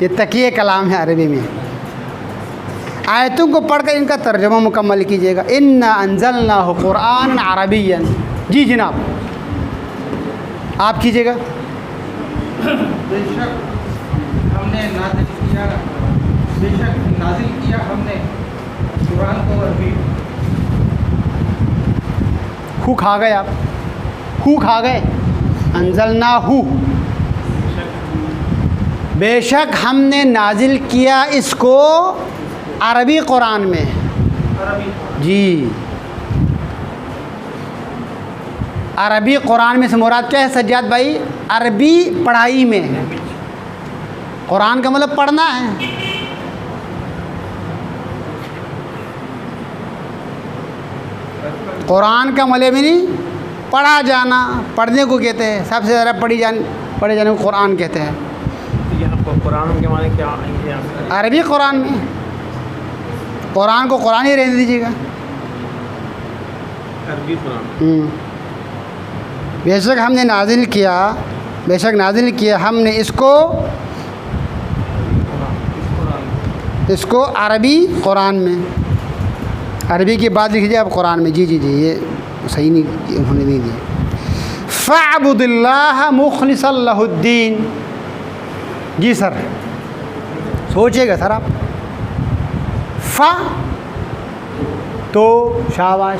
یہ تکیہ کلام ہے عربی میں. آیتوں کو پڑھ کر ان کا ترجمہ مکمل کیجیے گا. انا انزلناہ قرآنا عربیا. جی جناب آپ کیجیے گا. بے شک ہم نے نازل کیا ہم نے قرآن کو عربی. ہو کھا گئے آپ، ہو کھا گئے. انزلناہ، بے شک ہم نے نازل کیا اس کو عربی قرآن میں. جی عربی قرآن میں سے مراد کیا ہے سجاد بھائی؟ عربی پڑھائی میں. قرآن کا مطلب پڑھنا ہے. قرآن کا مطلب نہیں پڑھا جانا، پڑھنے کو کہتے ہیں. سب سے زیادہ پڑھے جانے کو قرآن کہتے ہیں. قرآن کے معنی کیا ہیں؟ عربی قرآن میں. قرآن کو قرآن ہی رہنے دیجیے گا. عربی قرآن. بے شک ہم نے نازل کیا، بے شک نازل کیا ہم نے اس کو عربی قرآن میں. عربی کی بات لکھ دیجیے آپ قرآن میں. جی یہ صحیح نہیں، انہوں نے نہیں دیا. فاعبد اللہ مخلصا لہ الدین. جی سر سوچیے گا سر آپ. تو شاباش.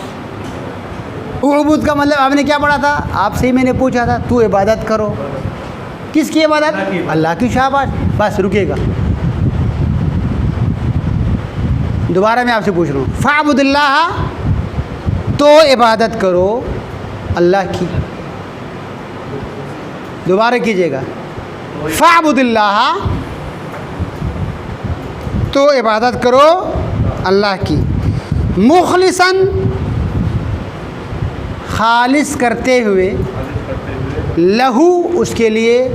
عبود کا مطلب آپ نے کیا پڑھا تھا؟ آپ سے ہی میں نے پوچھا تھا. تو عبادت کرو. کس کی عبادت؟ اللہ کی. شاباش. بس رکیے گا، دوبارہ میں آپ سے پوچھ رہا ہوں. فاعبد اللہ، تو عبادت کرو. اللہ کی. دوبارہ کیجیے گا. فاعبد اللہ، تو عبادت کرو اللہ کی. مخلصاً، خالص کرتے ہوئے، لہو، اس کے لیے،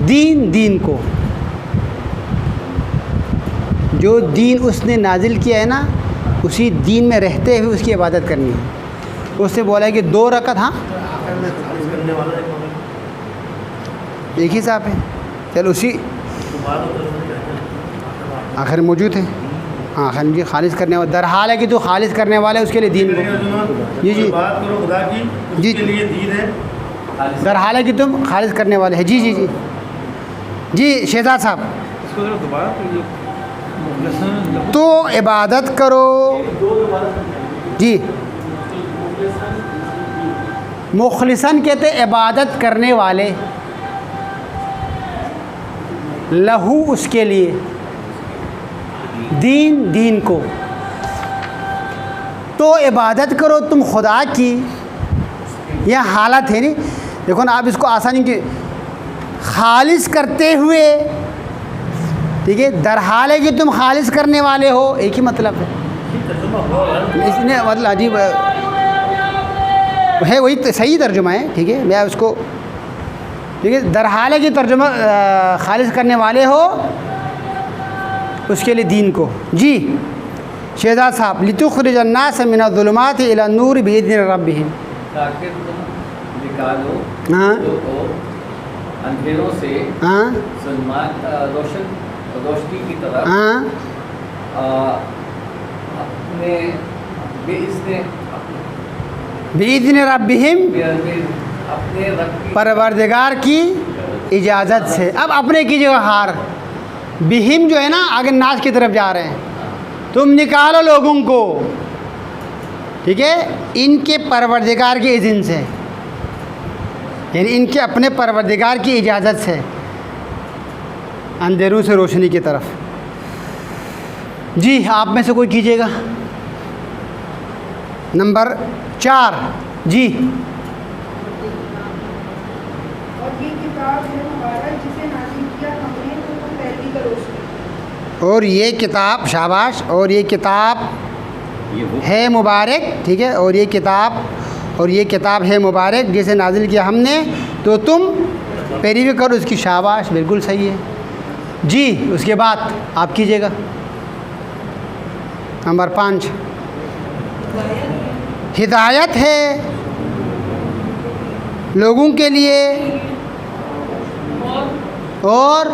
دین کو، جو دین اس نے نازل کیا ہے نا، اسی دین میں رہتے ہوئے اس کی عبادت کرنی ہے. اس سے بولا ہے کہ 2 رکعت. ہاں ایک ہی صاحب ہے. چل اسی آخر موجود ہے. ہاں جی، خالص کرنے والا، در حال ہے کہ تو خالص کرنے والا ہے اس کے لیے دین کو. جی بات کرو خدا کی، جی اس کے لیے دین ہے. در حال ہے کہ تم خالص کرنے والے ہیں. جی شہزاد صاحب، اس کو ذرا دوبارہ کیجیے. تو عبادت کرو. جی مخلصاً کہتے عبادت کرنے والے، لہو، اس کے لیے، دین کو. تو عبادت کرو تم خدا کی. یہ حالت ہے نہیں. دیکھو نا، آپ اس کو آسانی کی خالص کرتے ہوئے، ٹھیک ہے، در حال ہے کہ تم خالص کرنے والے ہو، ایک ہی مطلب ہے. اس نے مطلب عجیب ہے، وہی صحیح ترجمہ ہے. ٹھیک ہے، میں اس کو، ٹھیک ہے، در حال ہے کہ ترجمہ خالص کرنے والے ہو اس کے لیے دین کو. جی شہزاد صاحب، لتخرج الناس من الظلمات الى النور باذن ربهم، تاکہ تم نکالو ہاں لوگوں کو اندھیروں سے ہاں ظلمات روشنی کی طرف، ہاں اپنے باذن ربهم، اپنے رب کی پروردگار کی اجازت سے. اب اپنے کی جگہ ہار، بہم جو ہے نا آگے ناس کی طرف جا رہے ہیں. تم نکالو لوگوں کو، ٹھیک ہے، ان کے پروردگار کے اذن سے، یعنی ان کے اپنے پروردگار کی اجازت سے، اندھیروں سے روشنی کی طرف. جی آپ میں سے کوئی کیجیے گا. نمبر 4. جی اور یہ کتاب ہے مبارک جسے نازل کیا ہم نے تو تم پہلی کا روشنی. اور یہ کتاب، شاباش، اور یہ کتاب ہے مبارک، ٹھیک ہے، اور یہ کتاب ہے مبارک جسے نازل کیا ہم نے تو تم پیروی کرو اس کی. شاباش، بالکل صحیح ہے. جی اس کے بعد آپ کیجیے گا. نمبر 5. ہدایت ہے لوگوں کے لیے اور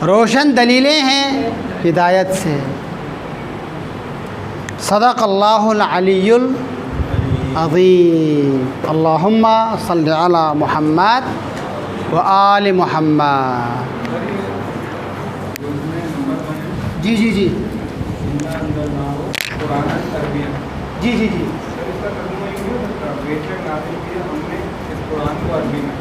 روشن دلیلیں ہیں ہدایت سے. صدق اللہ العلی العظیم. اللہم صلی علی محمد و آل محمد. جی جی جی جی جی جی اس کا ترجمہ یہ ہو سکتا ہے، بے شک نازل کیا ہم نے اس قرآن کو عربی میں.